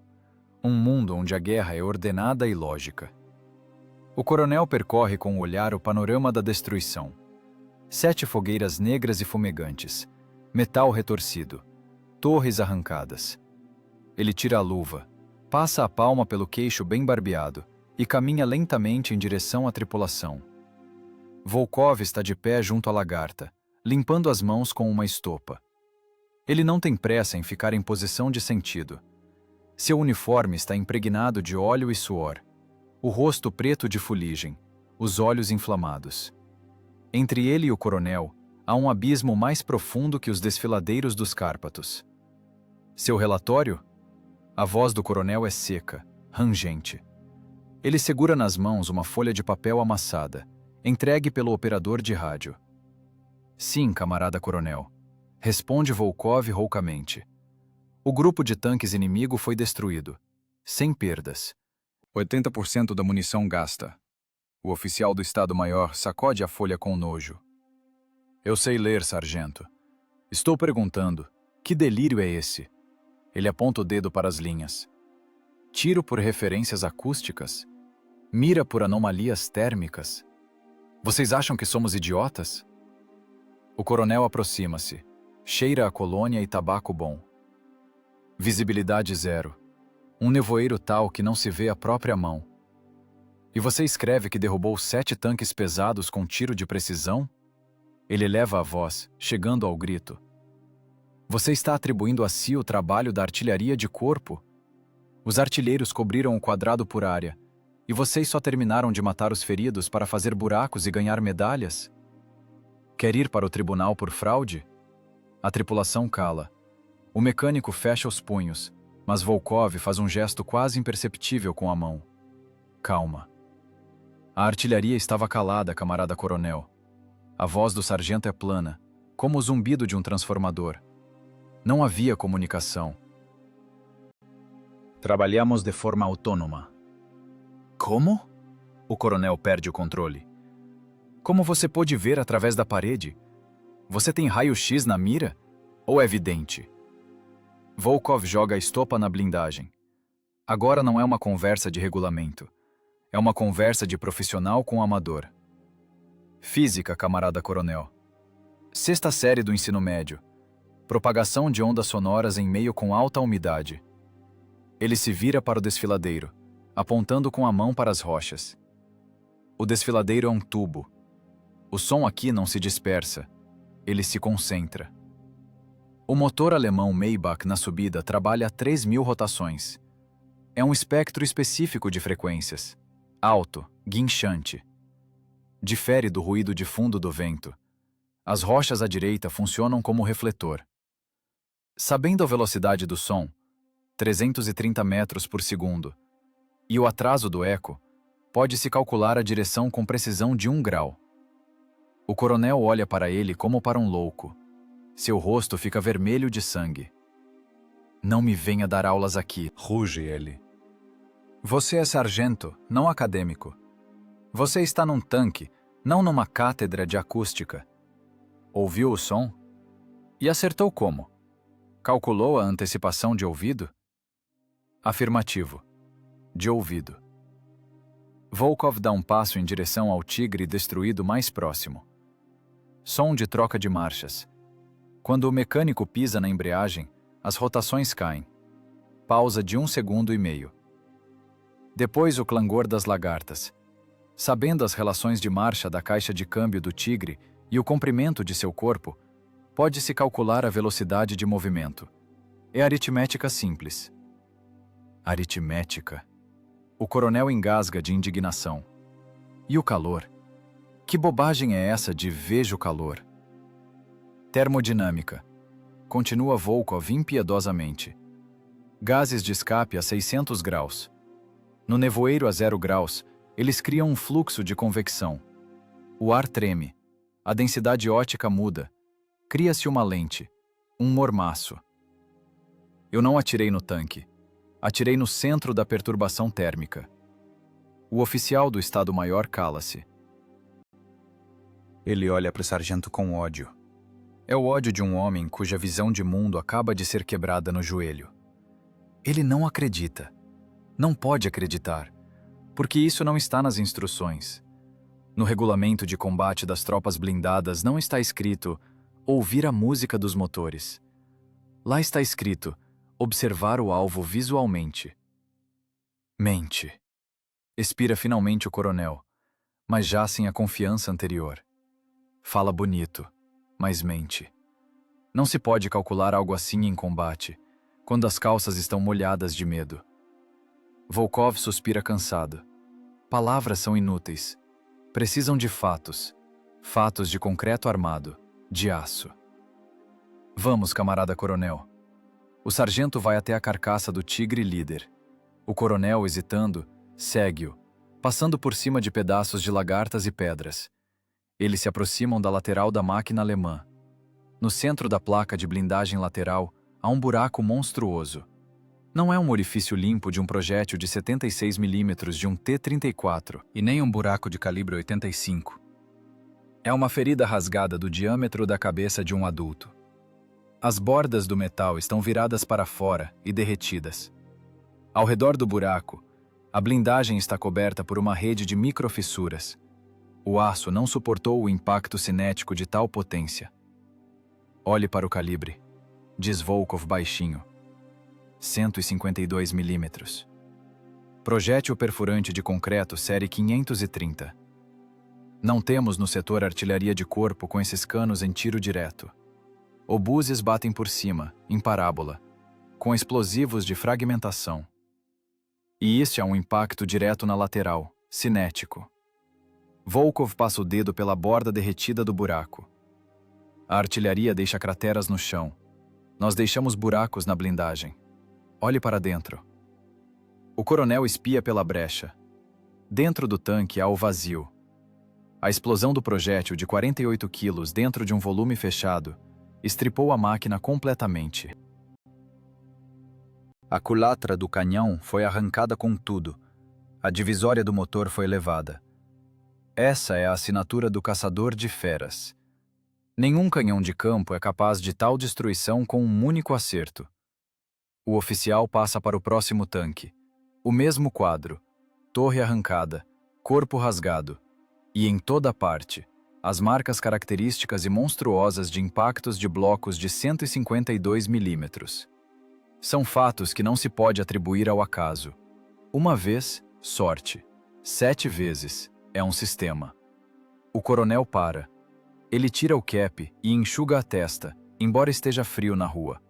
Um mundo onde a guerra é ordenada e lógica. O coronel percorre com o olhar o panorama da destruição. 7 fogueiras negras e fumegantes, metal retorcido, torres arrancadas. Ele tira a luva, passa a palma pelo queixo bem barbeado e caminha lentamente em direção à tripulação. Volkov está de pé junto à lagarta, limpando as mãos com uma estopa. Ele não tem pressa em ficar em posição de sentido. Seu uniforme está impregnado de óleo e suor, o rosto preto de fuligem, os olhos inflamados. Entre ele e o coronel, há um abismo mais profundo que os desfiladeiros dos Cárpatos. Seu relatório? A voz do coronel é seca, rangente. Ele segura nas mãos uma folha de papel amassada, entregue pelo operador de rádio. Sim, camarada coronel. Responde Volkov roucamente. O grupo de tanques inimigo foi destruído, sem perdas. 80% da munição gasta. O oficial do Estado-Maior sacode a folha com nojo. Eu sei ler, sargento. Estou perguntando, que delírio é esse? Ele aponta o dedo para as linhas. Tiro por referências acústicas? Mira por anomalias térmicas? Vocês acham que somos idiotas? O coronel aproxima-se. Cheira a colônia e tabaco bom. Visibilidade zero. Um nevoeiro tal que não se vê a própria mão. E você escreve que derrubou 7 tanques pesados com tiro de precisão? Ele eleva a voz, chegando ao grito. Você está atribuindo a si o trabalho da artilharia de corpo? Os artilheiros cobriram o quadrado por área, e vocês só terminaram de matar os feridos para fazer buracos e ganhar medalhas? Quer ir para o tribunal por fraude? A tripulação cala. O mecânico fecha os punhos, mas Volkov faz um gesto quase imperceptível com a mão. Calma. A artilharia estava calada, camarada coronel. A voz do sargento é plana, como o zumbido de um transformador. Não havia comunicação. Trabalhamos de forma autônoma. Como? O coronel perde o controle. Como você pôde ver através da parede? Você tem raio-x na mira? Ou é evidente? Volkov joga a estopa na blindagem. Agora não é uma conversa de regulamento. É uma conversa de profissional com amador. Física, camarada coronel. 6ª série do ensino médio. Propagação de ondas sonoras em meio com alta umidade. Ele se vira para o desfiladeiro, apontando com a mão para as rochas. O desfiladeiro é um tubo. O som aqui não se dispersa. Ele se concentra. O motor alemão Maybach na subida trabalha a 3.000 rotações. É um espectro específico de frequências. Alto, guinchante. Difere do ruído de fundo do vento. As rochas à direita funcionam como refletor. Sabendo a velocidade do som, 330 metros por segundo, e o atraso do eco, pode-se calcular a direção com precisão de 1 grau. O coronel olha para ele como para um louco. Seu rosto fica vermelho de sangue. Não me venha dar aulas aqui, ruge ele. Você é sargento, não acadêmico. Você está num tanque, não numa cátedra de acústica. Ouviu o som? E acertou como? Calculou a antecipação de ouvido? Afirmativo. De ouvido. Volkov dá um passo em direção ao tigre destruído mais próximo. Som de troca de marchas. Quando o mecânico pisa na embreagem, as rotações caem. Pausa de 1,5 segundos. Depois o clangor das lagartas. Sabendo as relações de marcha da caixa de câmbio do tigre e o comprimento de seu corpo, pode-se calcular a velocidade de movimento. É aritmética simples. Aritmética. O coronel engasga de indignação. E o calor? Que bobagem é essa de vejo calor? Termodinâmica. Continua Volkov impiedosamente. Gases de escape a 600 graus. No nevoeiro a 0 graus, eles criam um fluxo de convecção. O ar treme. A densidade ótica muda. Cria-se uma lente. Um mormaço. Eu não atirei no tanque. Atirei no centro da perturbação térmica. O oficial do Estado-Maior cala-se. Ele olha para o sargento com ódio. É o ódio de um homem cuja visão de mundo acaba de ser quebrada no joelho. Ele não acredita. Não pode acreditar, porque isso não está nas instruções. No regulamento de combate das tropas blindadas não está escrito ouvir a música dos motores. Lá está escrito observar o alvo visualmente. Mente. Expira finalmente o coronel, mas já sem a confiança anterior. Fala bonito, mas mente. Não se pode calcular algo assim em combate, quando as calças estão molhadas de medo. Volkov suspira cansado. Palavras são inúteis. Precisam de fatos. Fatos de concreto armado, de aço. Vamos, camarada coronel. O sargento vai até a carcaça do tigre líder. O coronel, hesitando, segue-o, passando por cima de pedaços de lagartas e pedras. Eles se aproximam da lateral da máquina alemã. No centro da placa de blindagem lateral, há um buraco monstruoso. Não é um orifício limpo de um projétil de 76 mm de um T-34 e nem um buraco de calibre 85. É uma ferida rasgada do diâmetro da cabeça de um adulto. As bordas do metal estão viradas para fora e derretidas. Ao redor do buraco, a blindagem está coberta por uma rede de microfissuras. O aço não suportou o impacto cinético de tal potência. Olhe para o calibre, diz Volkov baixinho. 152 mm. Projétil perfurante de concreto série 530. Não temos no setor artilharia de corpo com esses canos em tiro direto. Obuses batem por cima, em parábola, com explosivos de fragmentação. E isso é um impacto direto na lateral, cinético. Volkov passa o dedo pela borda derretida do buraco. A artilharia deixa crateras no chão. Nós deixamos buracos na blindagem. Olhe para dentro. O coronel espia pela brecha. Dentro do tanque há o vazio. A explosão do projétil de 48 quilos dentro de um volume fechado estripou a máquina completamente. A culatra do canhão foi arrancada com tudo. A divisória do motor foi levada. Essa é a assinatura do caçador de feras. Nenhum canhão de campo é capaz de tal destruição com um único acerto. O oficial passa para o próximo tanque. O mesmo quadro. Torre arrancada, corpo rasgado. E em toda parte, as marcas características e monstruosas de impactos de blocos de 152 mm. São fatos que não se pode atribuir ao acaso. Uma vez, sorte. 7 vezes, é um sistema. O coronel para. Ele tira o cap e enxuga a testa, embora esteja frio na rua.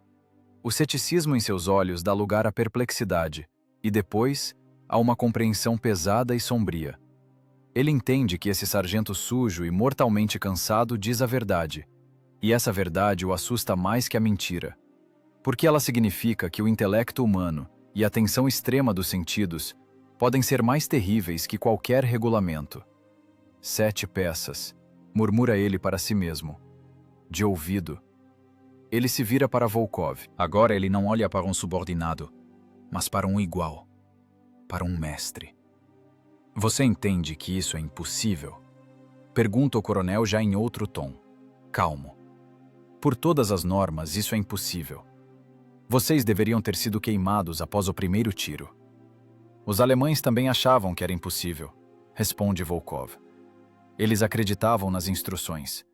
O ceticismo em seus olhos dá lugar à perplexidade, e depois, a uma compreensão pesada e sombria. Ele entende que esse sargento sujo e mortalmente cansado diz a verdade, e essa verdade o assusta mais que a mentira. Porque ela significa que o intelecto humano e a tensão extrema dos sentidos podem ser mais terríveis que qualquer regulamento. 7 peças, murmura ele para si mesmo. De ouvido. Ele se vira para Volkov. Agora ele não olha para um subordinado, mas para um igual, para um mestre. Você entende que isso é impossível? Pergunta o coronel já em outro tom. Calmo. Por todas as normas, isso é impossível. Vocês deveriam ter sido queimados após o primeiro tiro. Os alemães também achavam que era impossível, responde Volkov. Eles acreditavam nas instruções,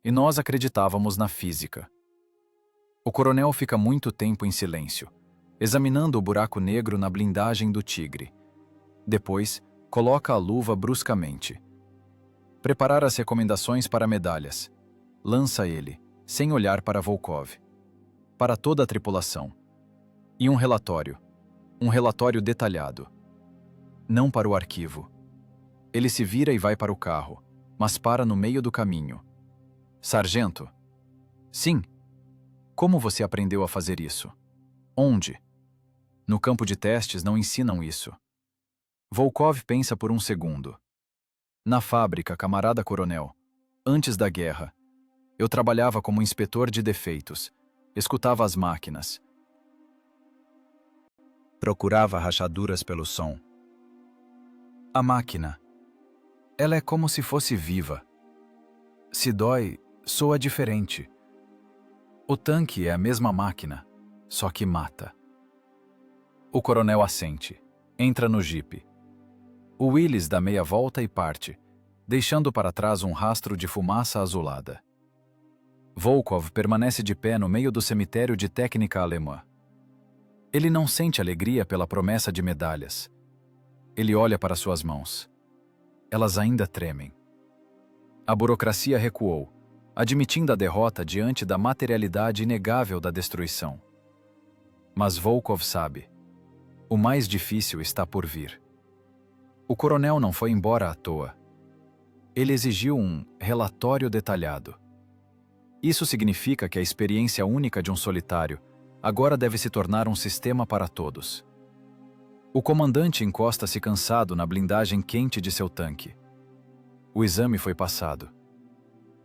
e nós acreditávamos na física. O coronel fica muito tempo em silêncio, examinando o buraco negro na blindagem do Tigre. Depois, coloca a luva bruscamente. Preparar as recomendações para medalhas. Lança ele, sem olhar para Volkov. Para toda a tripulação. E um relatório detalhado. Não para o arquivo. Ele se vira e vai para o carro, mas para no meio do caminho. Sargento. Sim. Como você aprendeu a fazer isso? Onde? No campo de testes não ensinam isso. Volkov pensa por um segundo. Na fábrica, camarada coronel. Antes da guerra. Eu trabalhava como inspetor de defeitos. Escutava as máquinas. Procurava rachaduras pelo som. A máquina. Ela é como se fosse viva. Se dói, soa diferente. O tanque é a mesma máquina, só que mata. O coronel assente. Entra no jipe. O Willis dá meia volta e parte, deixando para trás um rastro de fumaça azulada. Volkov permanece de pé no meio do cemitério de técnica alemã. Ele não sente alegria pela promessa de medalhas. Ele olha para suas mãos. Elas ainda tremem. A burocracia recuou, admitindo a derrota diante da materialidade inegável da destruição. Mas Volkov sabe. O mais difícil está por vir. O coronel não foi embora à toa. Ele exigiu um relatório detalhado. Isso significa que a experiência única de um solitário agora deve se tornar um sistema para todos. O comandante encosta-se cansado na blindagem quente de seu tanque. O exame foi passado.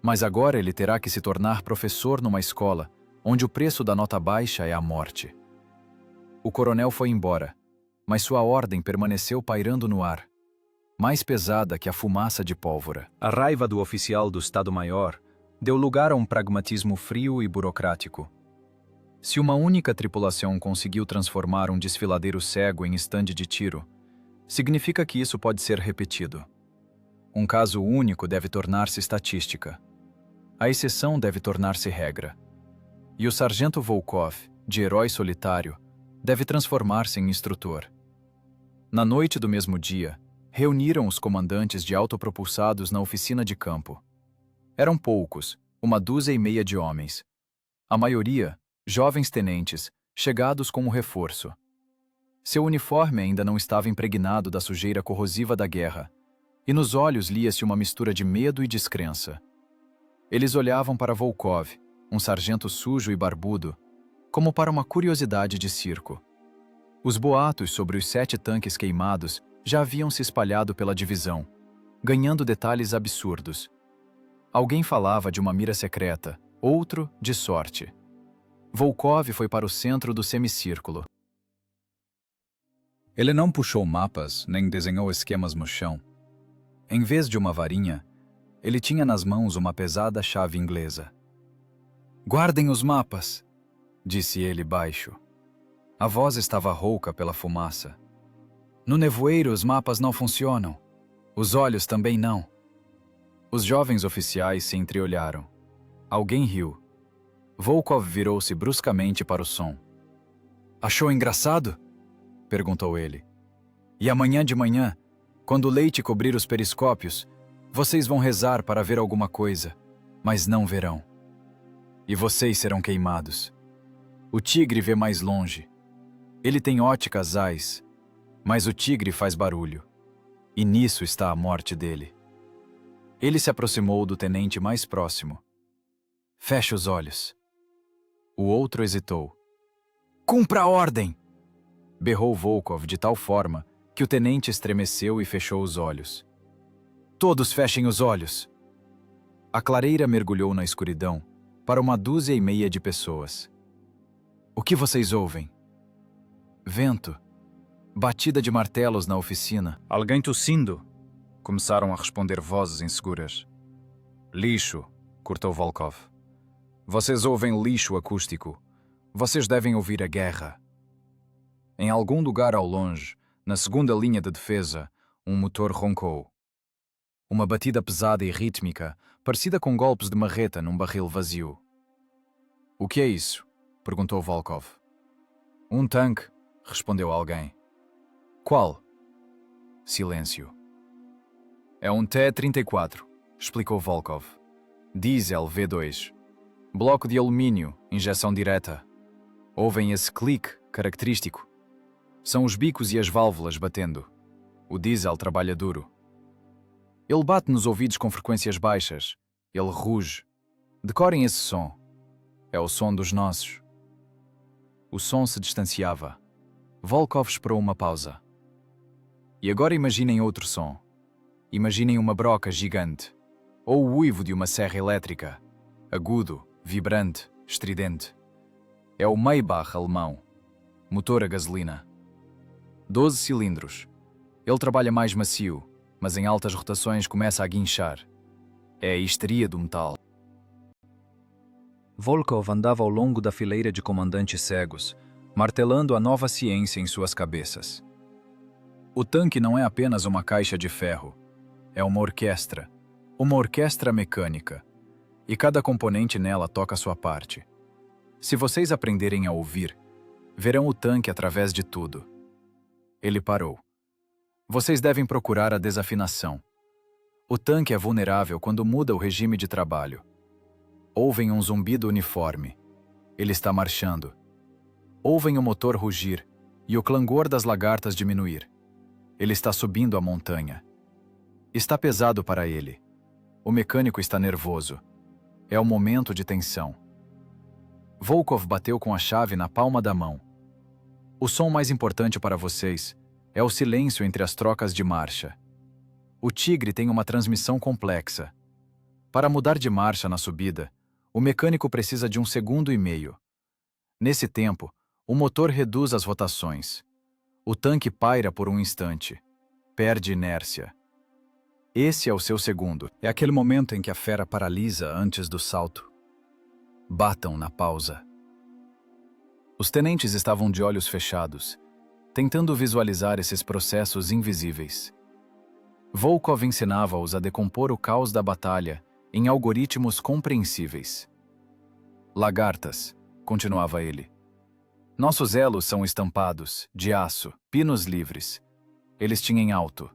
Mas agora ele terá que se tornar professor numa escola onde o preço da nota baixa é a morte. O coronel foi embora, mas sua ordem permaneceu pairando no ar, mais pesada que a fumaça de pólvora. A raiva do oficial do Estado-Maior deu lugar a um pragmatismo frio e burocrático. Se uma única tripulação conseguiu transformar um desfiladeiro cego em estande de tiro, significa que isso pode ser repetido. Um caso único deve tornar-se estatística. A exceção deve tornar-se regra. E o sargento Volkov, de herói solitário, deve transformar-se em instrutor. Na noite do mesmo dia, reuniram os comandantes de autopropulsados na oficina de campo. Eram poucos, 1/2 de homens. A maioria, jovens tenentes, chegados como reforço. Seu uniforme ainda não estava impregnado da sujeira corrosiva da guerra, e nos olhos lia-se uma mistura de medo e descrença. Eles olhavam para Volkov, um sargento sujo e barbudo, como para uma curiosidade de circo. Os boatos sobre os 7 tanques queimados já haviam se espalhado pela divisão, ganhando detalhes absurdos. Alguém falava de uma mira secreta, outro de sorte. Volkov foi para o centro do semicírculo. Ele não puxou mapas nem desenhou esquemas no chão. Em vez de uma varinha, ele tinha nas mãos uma pesada chave inglesa. "Guardem os mapas", disse ele baixo. A voz estava rouca pela fumaça. "No nevoeiro os mapas não funcionam. Os olhos também não." Os jovens oficiais se entreolharam. Alguém riu. Volkov virou-se bruscamente para o som. "Achou engraçado?" perguntou ele. "E amanhã de manhã, quando o leite cobrir os periscópios, vocês vão rezar para ver alguma coisa, mas não verão. E vocês serão queimados. O tigre vê mais longe. Ele tem óticas ais, mas o tigre faz barulho. E nisso está a morte dele." Ele se aproximou do tenente mais próximo. "Feche os olhos." O outro hesitou. "Cumpra a ordem!" berrou Volkov de tal forma que o tenente estremeceu e fechou os olhos. "Todos fechem os olhos!" A clareira mergulhou na escuridão para 1/2 de pessoas. "O que vocês ouvem?" "Vento. Batida de martelos na oficina." Alguém tossindo. Começaram a responder vozes inseguras. "Lixo", cortou Volkov. "Vocês ouvem lixo acústico. Vocês devem ouvir a guerra." Em algum lugar ao longe, na segunda linha de defesa, um motor roncou. Uma batida pesada e rítmica, parecida com golpes de marreta num barril vazio. "O que é isso?" perguntou Volkov. "Um tanque", respondeu alguém. "Qual?" Silêncio. "É um T-34, explicou Volkov. "Diesel V2. Bloco de alumínio, injeção direta. Ouvem esse clique característico? São os bicos e as válvulas batendo. O diesel trabalha duro." Ele bate nos ouvidos com frequências baixas. Ele ruge. Decorem esse som. É o som dos nossos. O som se distanciava. Volkov esperou uma pausa. E agora imaginem outro som. Imaginem uma broca gigante. Ou o uivo de uma serra elétrica. Agudo, vibrante, estridente. É o Maybach alemão. Motor a gasolina. 12 cilindros. Ele trabalha mais macio, mas em altas rotações começa a guinchar. É a histeria do metal. Volkov andava ao longo da fileira de comandantes cegos, martelando a nova ciência em suas cabeças. O tanque não é apenas uma caixa de ferro. É uma orquestra mecânica. E cada componente nela toca sua parte. Se vocês aprenderem a ouvir, verão o tanque através de tudo. Ele parou. Vocês devem procurar a desafinação. O tanque é vulnerável quando muda o regime de trabalho. Ouvem um zumbido uniforme. Ele está marchando. Ouvem o motor rugir e o clangor das lagartas diminuir. Ele está subindo a montanha. Está pesado para ele. O mecânico está nervoso. É o momento de tensão. Volkov bateu com a chave na palma da mão. O som mais importante para vocês é o silêncio entre as trocas de marcha. O Tigre tem uma transmissão complexa. Para mudar de marcha na subida, o mecânico precisa de 1,5 segundos. Nesse tempo, o motor reduz as rotações. O tanque paira por um instante. Perde inércia. Esse é o seu segundo. É aquele momento em que a fera paralisa antes do salto. Batam na pausa. Os tenentes estavam de olhos fechados, tentando visualizar esses processos invisíveis. Volkov ensinava-os a decompor o caos da batalha em algoritmos compreensíveis. Lagartas, continuava ele. Nossos elos são estampados, de aço, pinos livres. Eles tinham alto.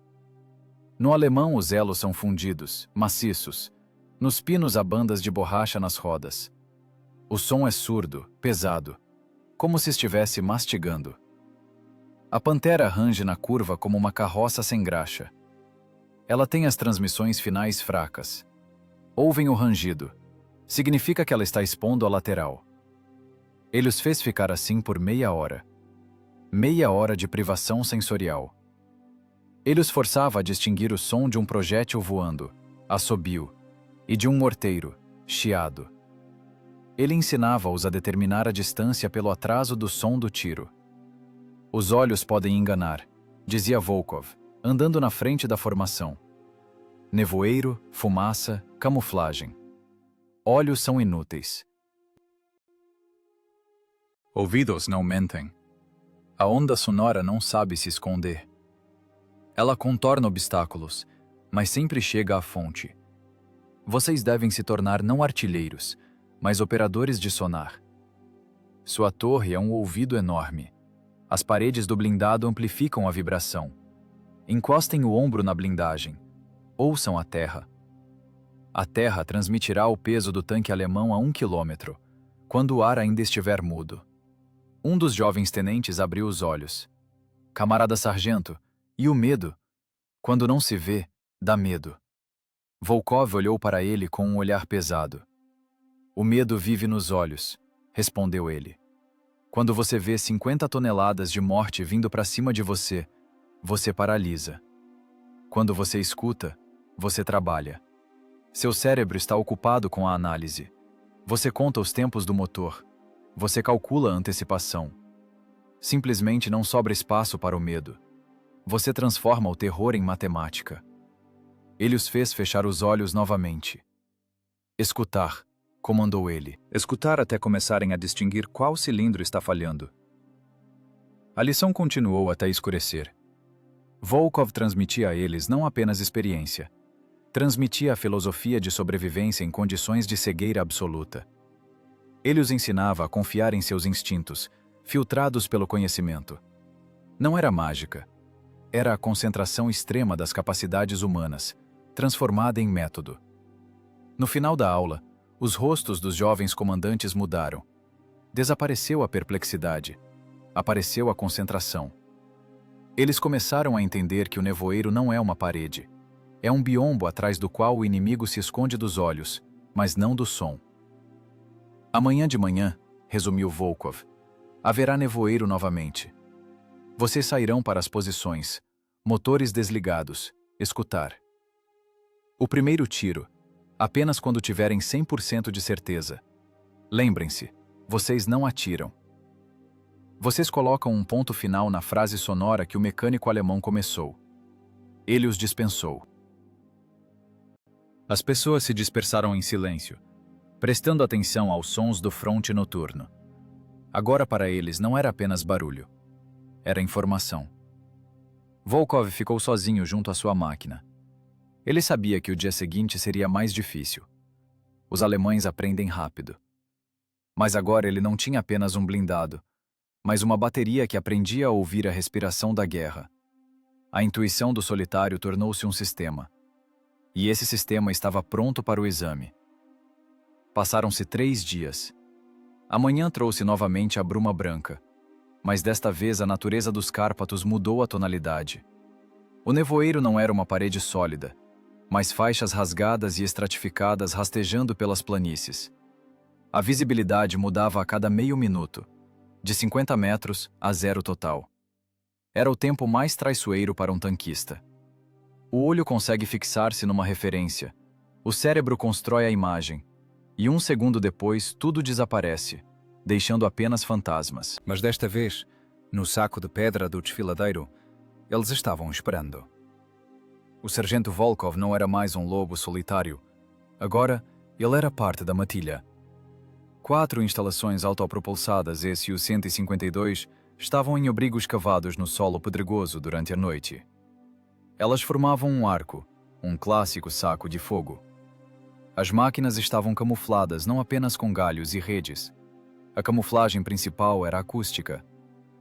No alemão, os elos são fundidos, maciços. Nos pinos há bandas de borracha nas rodas. O som é surdo, pesado, como se estivesse mastigando. A pantera range na curva como uma carroça sem graxa. Ela tem as transmissões finais fracas. Ouvem o rangido. Significa que ela está expondo a lateral. Ele os fez ficar assim por meia hora. Meia hora de privação sensorial. Ele os forçava a distinguir o som de um projétil voando, assobio, e de um morteiro, chiado. Ele ensinava-os a determinar a distância pelo atraso do som do tiro. Os olhos podem enganar, dizia Volkov, andando na frente da formação. Nevoeiro, fumaça, camuflagem. Olhos são inúteis. Ouvidos não mentem. A onda sonora não sabe se esconder. Ela contorna obstáculos, mas sempre chega à fonte. Vocês devem se tornar não artilheiros, mas operadores de sonar. Sua torre é um ouvido enorme. As paredes do blindado amplificam a vibração. Encostem o ombro na blindagem. Ouçam a terra. A terra transmitirá o peso do tanque alemão a 1 quilômetro, quando o ar ainda estiver mudo. Um dos jovens tenentes abriu os olhos. Camarada sargento, e o medo? Quando não se vê, dá medo. Volkov olhou para ele com um olhar pesado. O medo vive nos olhos, respondeu ele. Quando você vê 50 toneladas de morte vindo para cima de você, você paralisa. Quando você escuta, você trabalha. Seu cérebro está ocupado com a análise. Você conta os tempos do motor. Você calcula a antecipação. Simplesmente não sobra espaço para o medo. Você transforma o terror em matemática. Ele os fez fechar os olhos novamente. Escutar, comandou ele. Escutar até começarem a distinguir qual cilindro está falhando. A lição continuou até escurecer. Volkov transmitia a eles não apenas experiência. Transmitia a filosofia de sobrevivência em condições de cegueira absoluta. Ele os ensinava a confiar em seus instintos, filtrados pelo conhecimento. Não era mágica. Era a concentração extrema das capacidades humanas, transformada em método. No final da aula, os rostos dos jovens comandantes mudaram. Desapareceu a perplexidade. Apareceu a concentração. Eles começaram a entender que o nevoeiro não é uma parede. É um biombo atrás do qual o inimigo se esconde dos olhos, mas não do som. Amanhã de manhã, resumiu Volkov, haverá nevoeiro novamente. Vocês sairão para as posições, motores desligados, escutar. O primeiro tiro, apenas quando tiverem 100% de certeza. Lembrem-se, vocês não atiram. Vocês colocam um ponto final na frase sonora que o mecânico alemão começou. Ele os dispensou. As pessoas se dispersaram em silêncio, prestando atenção aos sons do fronte noturno. Agora para eles não era apenas barulho. Era informação. Volkov ficou sozinho junto à sua máquina. Ele sabia que o dia seguinte seria mais difícil. Os alemães aprendem rápido. Mas agora ele não tinha apenas um blindado, mas uma bateria que aprendia a ouvir a respiração da guerra. A intuição do solitário tornou-se um sistema. E esse sistema estava pronto para o exame. Passaram-se 3 dias. A manhã trouxe novamente a bruma branca, mas desta vez a natureza dos Cárpatos mudou a tonalidade. O nevoeiro não era uma parede sólida, mas faixas rasgadas e estratificadas rastejando pelas planícies. A visibilidade mudava a cada meio minuto, de 50 metros a 0 total. Era o tempo mais traiçoeiro para um tanquista. O olho consegue fixar-se numa referência, o cérebro constrói a imagem, e 1 segundo depois tudo desaparece, deixando apenas fantasmas. Mas desta vez, no saco de pedra do desfiladeiro, eles estavam esperando. O sargento Volkov não era mais um lobo solitário. Agora, ele era parte da matilha. 4 instalações autopropulsadas Su-152 estavam em abrigos cavados no solo pedregoso durante a noite. Elas formavam um arco, um clássico saco de fogo. As máquinas estavam camufladas não apenas com galhos e redes. A camuflagem principal era acústica.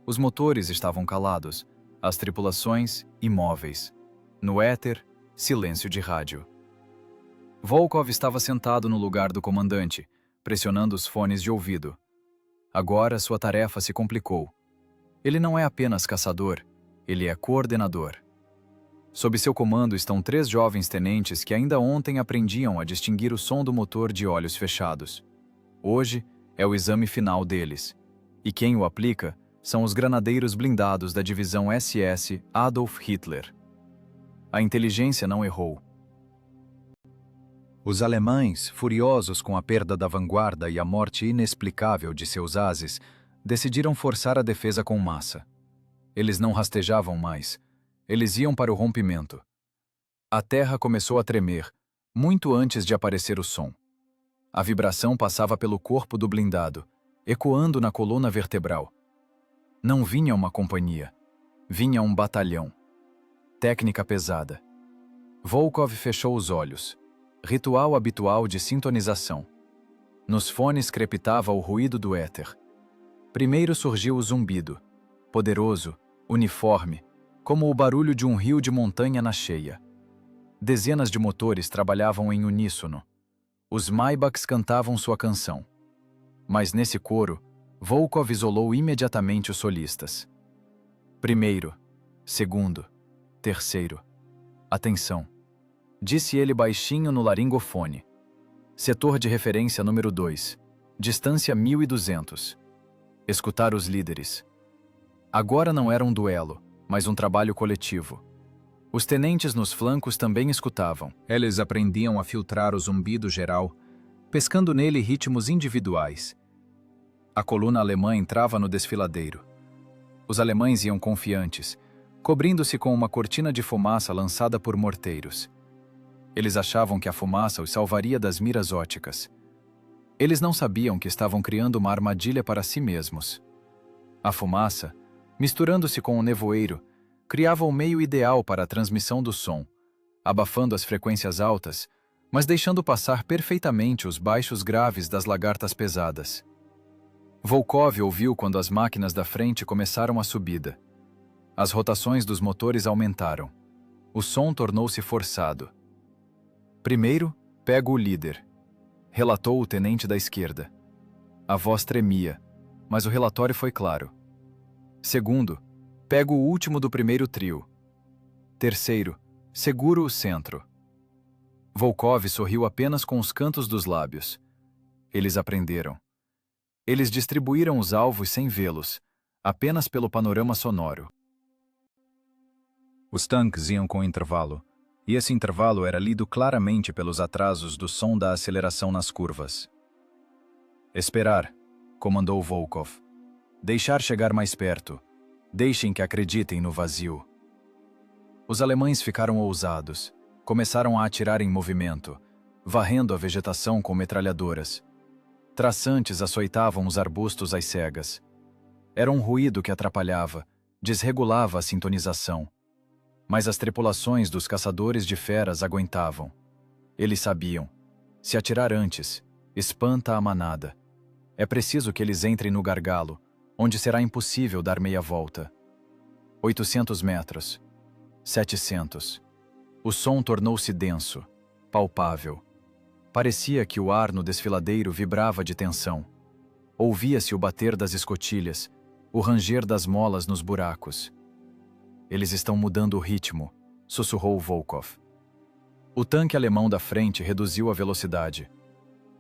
Os motores estavam calados, as tripulações imóveis. No éter, silêncio de rádio. Volkov estava sentado no lugar do comandante, pressionando os fones de ouvido. Agora sua tarefa se complicou. Ele não é apenas caçador, ele é coordenador. Sob seu comando estão 3 jovens tenentes que ainda ontem aprendiam a distinguir o som do motor de olhos fechados. Hoje é o exame final deles. E quem o aplica são os granadeiros blindados da divisão SS Adolf Hitler. A inteligência não errou. Os alemães, furiosos com a perda da vanguarda e a morte inexplicável de seus ases, decidiram forçar a defesa com massa. Eles não rastejavam mais. Eles iam para o rompimento. A terra começou a tremer, muito antes de aparecer o som. A vibração passava pelo corpo do blindado, ecoando na coluna vertebral. Não vinha uma companhia. Vinha um batalhão. Técnica pesada. Volkov fechou os olhos. Ritual habitual de sintonização. Nos fones crepitava o ruído do éter. Primeiro surgiu o zumbido, poderoso, uniforme, como o barulho de um rio de montanha na cheia. Dezenas de motores trabalhavam em uníssono. Os Maybachs cantavam sua canção. Mas nesse coro, Volkov isolou imediatamente os solistas. Primeiro, segundo, terceiro. Atenção. Disse ele baixinho no laringofone. Setor de referência número 2. Distância 1200. Escutar os líderes. Agora não era um duelo, mas um trabalho coletivo. Os tenentes nos flancos também escutavam. Eles aprendiam a filtrar o zumbido geral, pescando nele ritmos individuais. A coluna alemã entrava no desfiladeiro. Os alemães iam confiantes, cobrindo-se com uma cortina de fumaça lançada por morteiros. Eles achavam que a fumaça os salvaria das miras óticas. Eles não sabiam que estavam criando uma armadilha para si mesmos. A fumaça, misturando-se com o nevoeiro, criava o meio ideal para a transmissão do som, abafando as frequências altas, mas deixando passar perfeitamente os baixos graves das lagartas pesadas. Volkov ouviu quando as máquinas da frente começaram a subida. As rotações dos motores aumentaram. O som tornou-se forçado. Primeiro, pego o líder, relatou o tenente da esquerda. A voz tremia, mas o relatório foi claro. Segundo, pego o último do primeiro trio. Terceiro, seguro o centro. Volkov sorriu apenas com os cantos dos lábios. Eles aprenderam. Eles distribuíram os alvos sem vê-los, apenas pelo panorama sonoro. Os tanques iam com intervalo, e esse intervalo era lido claramente pelos atrasos do som da aceleração nas curvas. Esperar, comandou Volkov. Deixar chegar mais perto. Deixem que acreditem no vazio. Os alemães ficaram ousados. Começaram a atirar em movimento, varrendo a vegetação com metralhadoras. Traçantes açoitavam os arbustos às cegas. Era um ruído que atrapalhava, desregulava a sintonização. Mas as tripulações dos caçadores de feras aguentavam. Eles sabiam. Se atirar antes, espanta a manada. É preciso que eles entrem no gargalo, onde será impossível dar meia volta. 800 metros. 700. O som tornou-se denso, palpável. Parecia que o ar no desfiladeiro vibrava de tensão. Ouvia-se o bater das escotilhas, o ranger das molas nos buracos. Eles estão mudando o ritmo, sussurrou Volkov. O tanque alemão da frente reduziu a velocidade.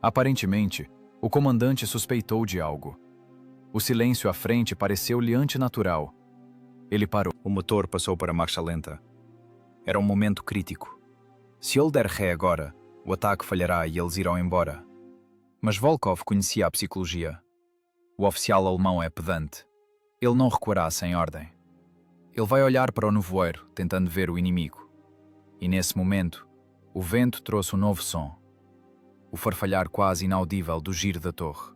Aparentemente, o comandante suspeitou de algo. O silêncio à frente pareceu-lhe antinatural. Ele parou. O motor passou para marcha lenta. Era um momento crítico. Se ele der ré agora, o ataque falhará e eles irão embora. Mas Volkov conhecia a psicologia. O oficial alemão é pedante. Ele não recuará sem ordem. Ele vai olhar para o nevoeiro, tentando ver o inimigo. E nesse momento, o vento trouxe um novo som. O farfalhar quase inaudível do giro da torre.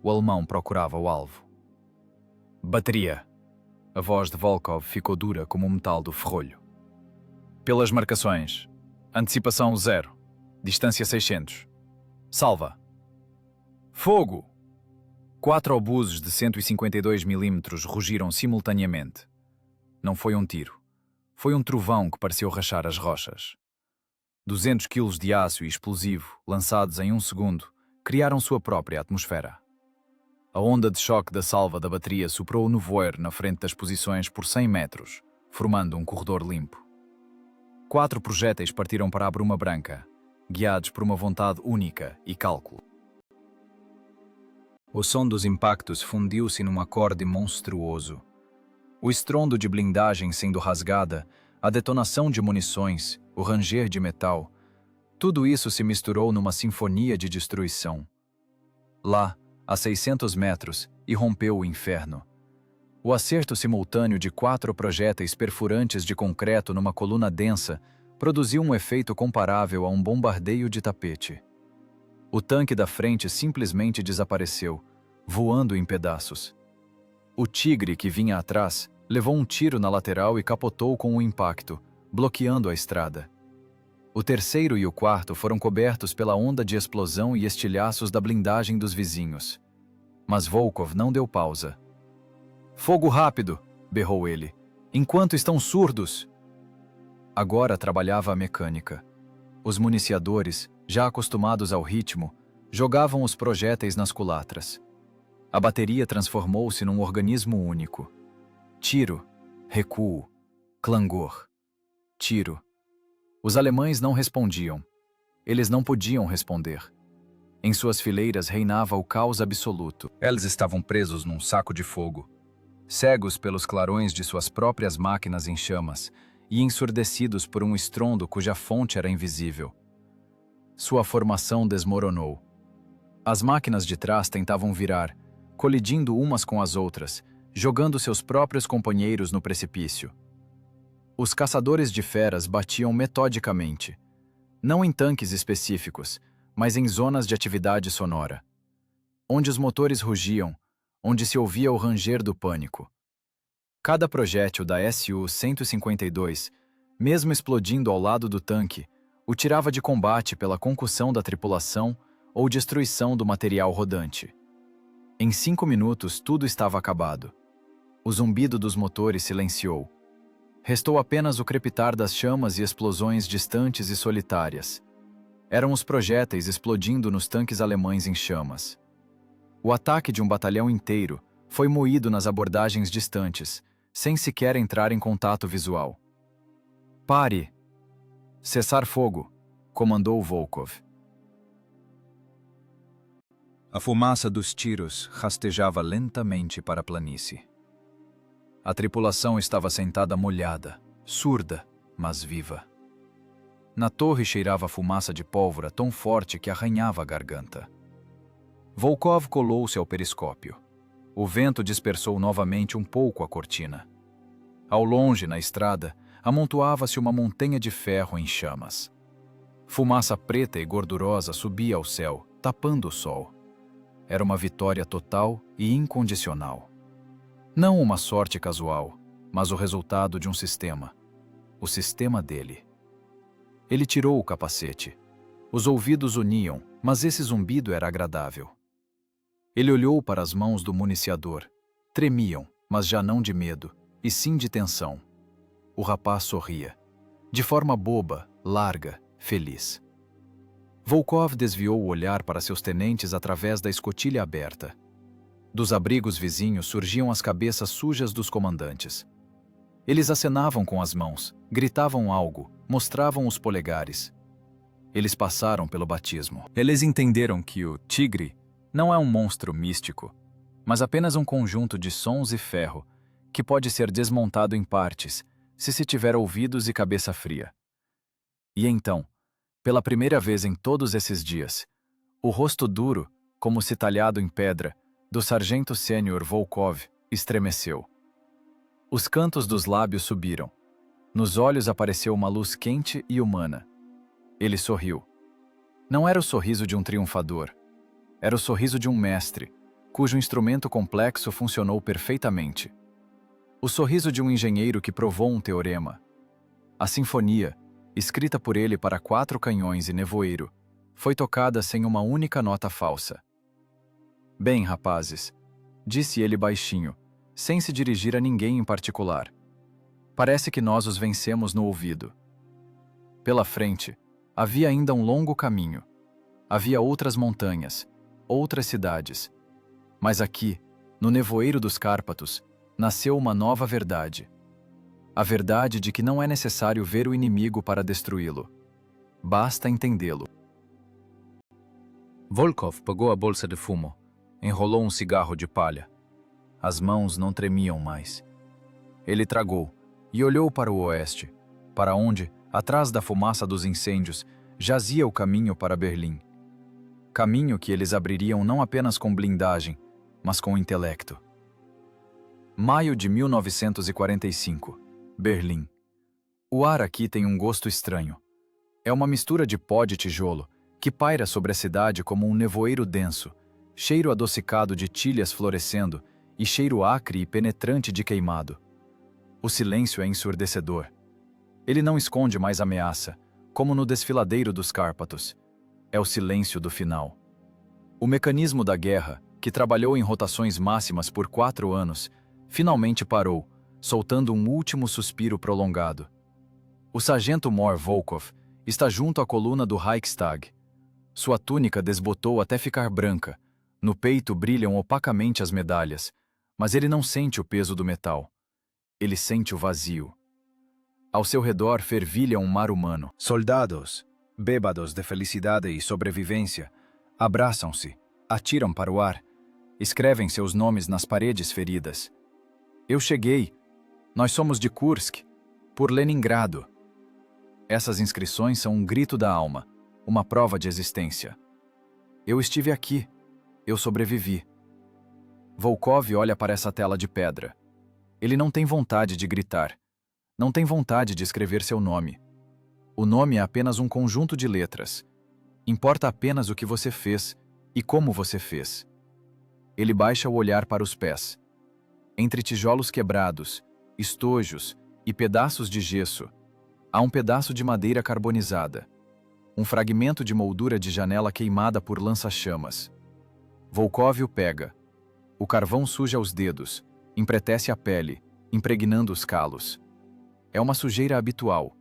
O alemão procurava o alvo. Bateria! A voz de Volkov ficou dura como o metal do ferrolho. Pelas marcações. Antecipação 0. Distância 600. Salva. Fogo! 4 obuses de 152 mm rugiram simultaneamente. Não foi um tiro. Foi um trovão que pareceu rachar as rochas. 200 kg de aço e explosivo, lançados em um segundo, criaram sua própria atmosfera. A onda de choque da salva da bateria soprou o nevoeiro na frente das posições por 100 metros, formando um corredor limpo. 4 projéteis partiram para a bruma branca, guiados por uma vontade única e cálculo. O som dos impactos fundiu-se num acorde monstruoso. O estrondo de blindagem sendo rasgada, a detonação de munições, o ranger de metal, tudo isso se misturou numa sinfonia de destruição. Lá, a 600 metros, irrompeu o inferno. O acerto simultâneo de 4 projéteis perfurantes de concreto numa coluna densa produziu um efeito comparável a um bombardeio de tapete. O tanque da frente simplesmente desapareceu, voando em pedaços. O Tigre que vinha atrás levou um tiro na lateral e capotou com o impacto, bloqueando a estrada. O terceiro e o quarto foram cobertos pela onda de explosão e estilhaços da blindagem dos vizinhos. Mas Volkov não deu pausa. Fogo rápido! Berrou ele. Enquanto estão surdos! Agora trabalhava a mecânica. Os municiadores, já acostumados ao ritmo, jogavam os projéteis nas culatras. A bateria transformou-se num organismo único. Tiro, recuo, clangor. Tiro. Os alemães não respondiam. Eles não podiam responder. Em suas fileiras reinava o caos absoluto. Eles estavam presos num saco de fogo, cegos pelos clarões de suas próprias máquinas em chamas e ensurdecidos por um estrondo cuja fonte era invisível. Sua formação desmoronou. As máquinas de trás tentavam virar, colidindo umas com as outras, jogando seus próprios companheiros no precipício. Os caçadores de feras batiam metodicamente, não em tanques específicos, mas em zonas de atividade sonora, onde os motores rugiam, onde se ouvia o ranger do pânico. Cada projétil da Su-152, mesmo explodindo ao lado do tanque, o tirava de combate pela concussão da tripulação ou destruição do material rodante. Em 5 minutos tudo estava acabado. O zumbido dos motores silenciou. Restou apenas o crepitar das chamas e explosões distantes e solitárias. Eram os projéteis explodindo nos tanques alemães em chamas. O ataque de um batalhão inteiro foi moído nas abordagens distantes, sem sequer entrar em contato visual. Pare! Cessar fogo! comandou Volkov. A fumaça dos tiros rastejava lentamente para a planície. A tripulação estava sentada molhada, surda, mas viva. Na torre cheirava fumaça de pólvora tão forte que arranhava a garganta. Volkov colou-se ao periscópio. O vento dispersou novamente um pouco a cortina. Ao longe, na estrada, amontoava-se uma montanha de ferro em chamas. Fumaça preta e gordurosa subia ao céu, tapando o sol. Era uma vitória total e incondicional. Não uma sorte casual, mas o resultado de um sistema. O sistema dele. Ele tirou o capacete. Os ouvidos uniam, mas esse zumbido era agradável. Ele olhou para as mãos do municiador. Tremiam, mas já não de medo, e sim de tensão. O rapaz sorria. De forma boba, larga, feliz. Volkov desviou o olhar para seus tenentes através da escotilha aberta. Dos abrigos vizinhos surgiam as cabeças sujas dos comandantes. Eles acenavam com as mãos, gritavam algo, mostravam os polegares. Eles passaram pelo batismo. Eles entenderam que o tigre não é um monstro místico, mas apenas um conjunto de sons e ferro que pode ser desmontado em partes se tiver ouvidos e cabeça fria. E então, pela primeira vez em todos esses dias, o rosto duro, como se talhado em pedra, do sargento sênior Volkov estremeceu. Os cantos dos lábios subiram. Nos olhos apareceu uma luz quente e humana. Ele sorriu. Não era o sorriso de um triunfador. Era o sorriso de um mestre, cujo instrumento complexo funcionou perfeitamente. O sorriso de um engenheiro que provou um teorema. A sinfonia, escrita por ele para 4 canhões e nevoeiro, foi tocada sem uma única nota falsa. Bem, rapazes, disse ele baixinho, sem se dirigir a ninguém em particular. Parece que nós os vencemos no ouvido. Pela frente, havia ainda um longo caminho. Havia outras montanhas, outras cidades. Mas aqui, no nevoeiro dos Cárpatos, nasceu uma nova verdade. A verdade de que não é necessário ver o inimigo para destruí-lo. Basta entendê-lo. Volkov pegou a bolsa de fumo, enrolou um cigarro de palha. As mãos não tremiam mais. Ele tragou e olhou para o oeste, para onde, atrás da fumaça dos incêndios, jazia o caminho para Berlim. Caminho que eles abririam não apenas com blindagem, mas com intelecto. Maio de 1945. Berlim. O ar aqui tem um gosto estranho. É uma mistura de pó de tijolo, que paira sobre a cidade como um nevoeiro denso, cheiro adocicado de tilhas florescendo e cheiro acre e penetrante de queimado. O silêncio é ensurdecedor. Ele não esconde mais ameaça, como no desfiladeiro dos Cárpatos. É o silêncio do final. O mecanismo da guerra, que trabalhou em rotações máximas por 4 anos, finalmente parou, soltando um último suspiro prolongado. O sargento Mor Volkov está junto à coluna do Reichstag. Sua túnica desbotou até ficar branca. No peito brilham opacamente as medalhas, mas ele não sente o peso do metal. Ele sente o vazio. Ao seu redor fervilha um mar humano. Soldados, bêbados de felicidade e sobrevivência, abraçam-se, atiram para o ar, escrevem seus nomes nas paredes feridas. Eu cheguei. Nós somos de Kursk, por Leningrado. Essas inscrições são um grito da alma, uma prova de existência. Eu estive aqui. Eu sobrevivi. Volkov olha para essa tela de pedra. Ele não tem vontade de gritar. Não tem vontade de escrever seu nome. O nome é apenas um conjunto de letras. Importa apenas o que você fez e como você fez. Ele baixa o olhar para os pés. Entre tijolos quebrados, estojos e pedaços de gesso, há um pedaço de madeira carbonizada. Um fragmento de moldura de janela queimada por lança-chamas. Volkov o pega. O carvão suja os dedos, empretece a pele, impregnando os calos. É uma sujeira habitual,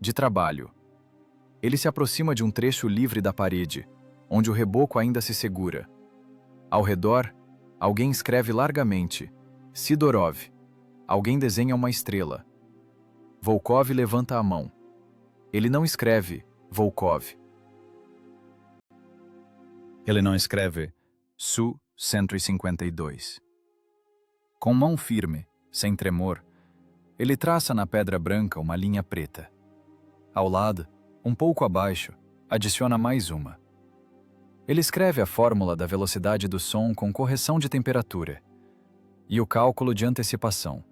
de trabalho. Ele se aproxima de um trecho livre da parede, onde o reboco ainda se segura. Ao redor, alguém escreve largamente, Sidorov. Alguém desenha uma estrela. Volkov levanta a mão. Ele não escreve, Volkov. Ele não escreve Su-152. Com mão firme, sem tremor, ele traça na pedra branca uma linha preta. Ao lado, um pouco abaixo, adiciona mais uma. Ele escreve a fórmula da velocidade do som com correção de temperatura e o cálculo de antecipação.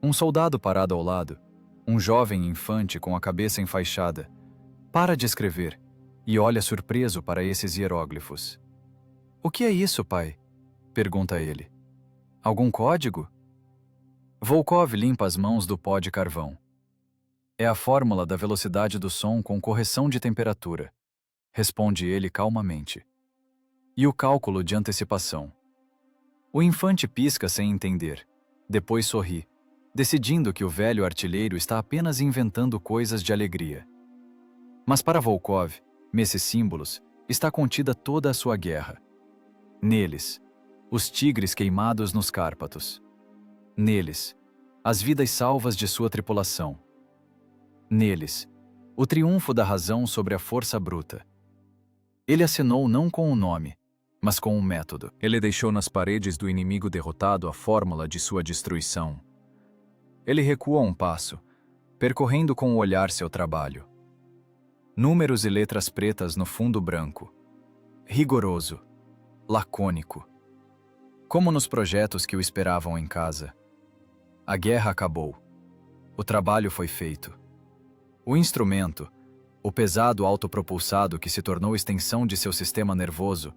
Um soldado parado ao lado, um jovem infante com a cabeça enfaixada, para de escrever e olha surpreso para esses hieróglifos. "O que é isso, pai?" pergunta ele. "Algum código?" Volkov limpa as mãos do pó de carvão. "É a fórmula da velocidade do som com correção de temperatura", responde ele calmamente. "E o cálculo de antecipação." O infante pisca sem entender, depois sorri, decidindo que o velho artilheiro está apenas inventando coisas de alegria. Mas para Volkov, nesses símbolos, está contida toda a sua guerra. Neles, os tigres queimados nos Cárpatos. Neles, as vidas salvas de sua tripulação. Neles, o triunfo da razão sobre a força bruta. Ele acenou não com o nome, mas com o método. Ele deixou nas paredes do inimigo derrotado a fórmula de sua destruição. Ele recua um passo, percorrendo com o olhar seu trabalho. Números e letras pretas no fundo branco. Rigoroso, lacônico. Como nos projetos que o esperavam em casa. A guerra acabou. O trabalho foi feito. O instrumento, o pesado autopropulsado que se tornou extensão de seu sistema nervoso,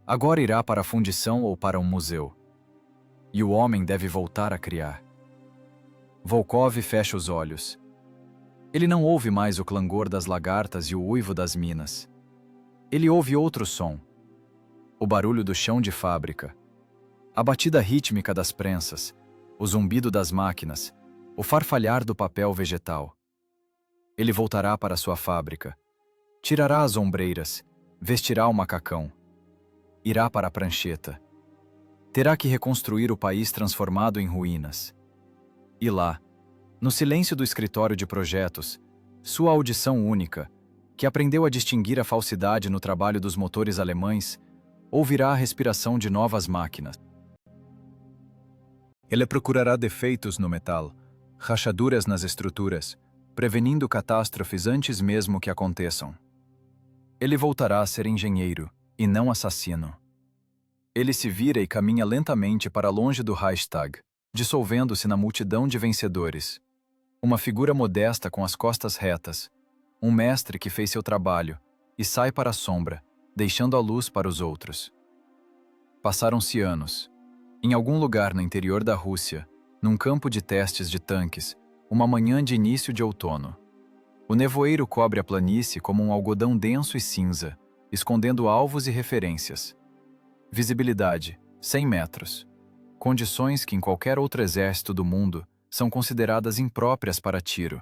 agora irá para a fundição ou para um museu. E o homem deve voltar a criar. Volkov fecha os olhos. Ele não ouve mais o clangor das lagartas e o uivo das minas. Ele ouve outro som. O barulho do chão de fábrica. A batida rítmica das prensas. O zumbido das máquinas. O farfalhar do papel vegetal. Ele voltará para sua fábrica. Tirará as ombreiras. Vestirá o macacão. Irá para a prancheta. Terá que reconstruir o país transformado em ruínas. E lá, no silêncio do escritório de projetos, sua audição única, que aprendeu a distinguir a falsidade no trabalho dos motores alemães, ouvirá a respiração de novas máquinas. Ele procurará defeitos no metal, rachaduras nas estruturas, prevenindo catástrofes antes mesmo que aconteçam. Ele voltará a ser engenheiro, e não assassino. Ele se vira e caminha lentamente para longe do Reichstag, dissolvendo-se na multidão de vencedores. Uma figura modesta com as costas retas, um mestre que fez seu trabalho e sai para a sombra, deixando a luz para os outros. Passaram-se anos. Em algum lugar no interior da Rússia, num campo de testes de tanques, uma manhã de início de outono. O nevoeiro cobre a planície como um algodão denso e cinza, escondendo alvos e referências. Visibilidade, 100 metros. Condições que em qualquer outro exército do mundo são consideradas impróprias para tiro.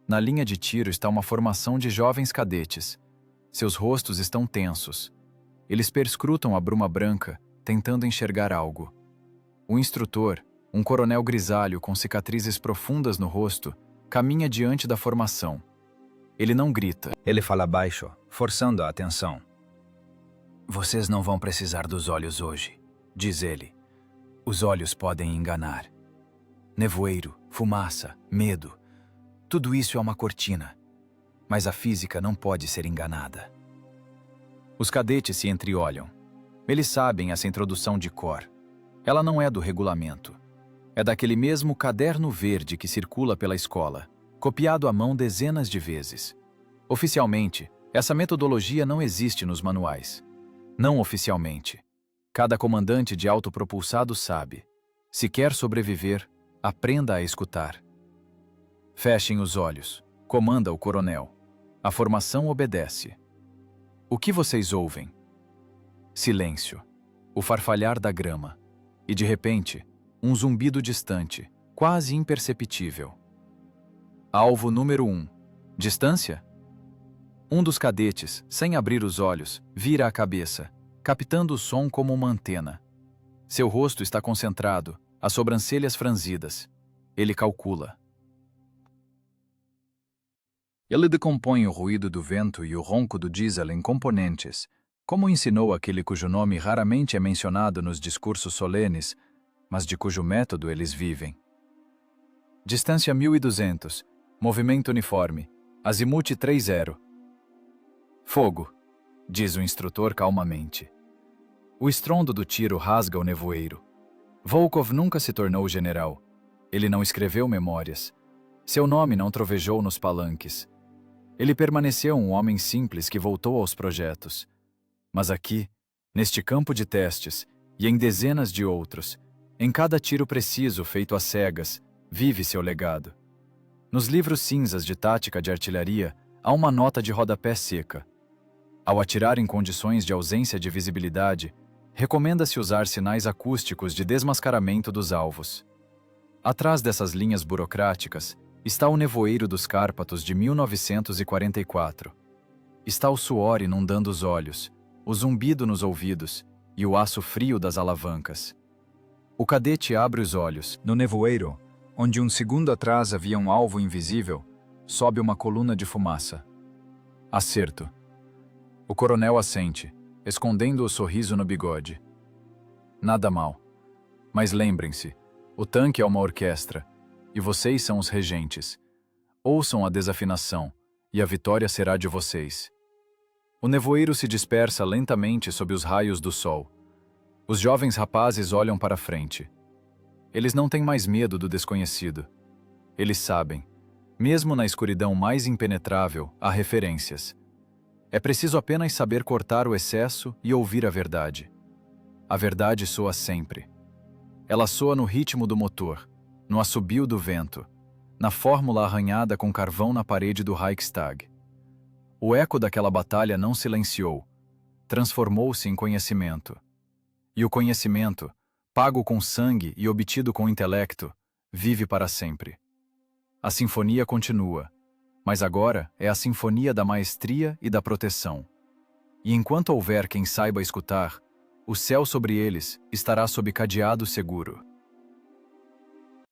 Na linha de tiro está uma formação de jovens cadetes. Seus rostos estão tensos. Eles perscrutam a bruma branca, tentando enxergar algo. O instrutor, um coronel grisalho com cicatrizes profundas no rosto, caminha diante da formação. Ele não grita. Ele fala baixo, forçando a atenção. "Vocês não vão precisar dos olhos hoje", diz ele. "Os olhos podem enganar. Nevoeiro, fumaça, medo. Tudo isso é uma cortina. Mas a física não pode ser enganada." Os cadetes se entreolham. Eles sabem essa introdução de cor. Ela não é do regulamento. É daquele mesmo caderno verde que circula pela escola, copiado à mão dezenas de vezes. Oficialmente, essa metodologia não existe nos manuais. Não oficialmente. Cada comandante de autopropulsado sabe. Se quer sobreviver, aprenda a escutar. "Fechem os olhos", comanda o coronel. A formação obedece. O que vocês ouvem? Silêncio. O farfalhar da grama. E de repente, um zumbido distante, quase imperceptível. Alvo número 1. Distância? Um dos cadetes, sem abrir os olhos, vira a cabeça, captando o som como uma antena. Seu rosto está concentrado, as sobrancelhas franzidas. Ele calcula. Ele decompõe o ruído do vento e o ronco do diesel em componentes, como ensinou aquele cujo nome raramente é mencionado nos discursos solenes, mas de cujo método eles vivem. Distância 1200, movimento uniforme, azimute 30. Fogo, diz o instrutor calmamente. O estrondo do tiro rasga o nevoeiro. Volkov nunca se tornou general. Ele não escreveu memórias. Seu nome não trovejou nos palanques. Ele permaneceu um homem simples que voltou aos projetos. Mas aqui, neste campo de testes, e em dezenas de outros, em cada tiro preciso feito às cegas, vive seu legado. Nos livros cinzas de tática de artilharia, há uma nota de rodapé seca. Ao atirar em condições de ausência de visibilidade, recomenda-se usar sinais acústicos de desmascaramento dos alvos. Atrás dessas linhas burocráticas está o nevoeiro dos Cárpatos de 1944. Está o suor inundando os olhos, o zumbido nos ouvidos e o aço frio das alavancas. O cadete abre os olhos. No nevoeiro, onde um segundo atrás havia um alvo invisível, sobe uma coluna de fumaça. Acerto. O coronel assente, escondendo o sorriso no bigode. Nada mal. Mas lembrem-se, o tanque é uma orquestra, e vocês são os regentes. Ouçam a desafinação, e a vitória será de vocês. O nevoeiro se dispersa lentamente sob os raios do sol. Os jovens rapazes olham para frente. Eles não têm mais medo do desconhecido. Eles sabem, mesmo na escuridão mais impenetrável, há referências. É preciso apenas saber cortar o excesso e ouvir a verdade. A verdade soa sempre. Ela soa no ritmo do motor, no assobio do vento, na fórmula arranhada com carvão na parede do Reichstag. O eco daquela batalha não silenciou, transformou-se em conhecimento. E o conhecimento, pago com sangue e obtido com intelecto, vive para sempre. A sinfonia continua, mas agora é a sinfonia da maestria e da proteção. E enquanto houver quem saiba escutar, o céu sobre eles estará sob cadeado seguro.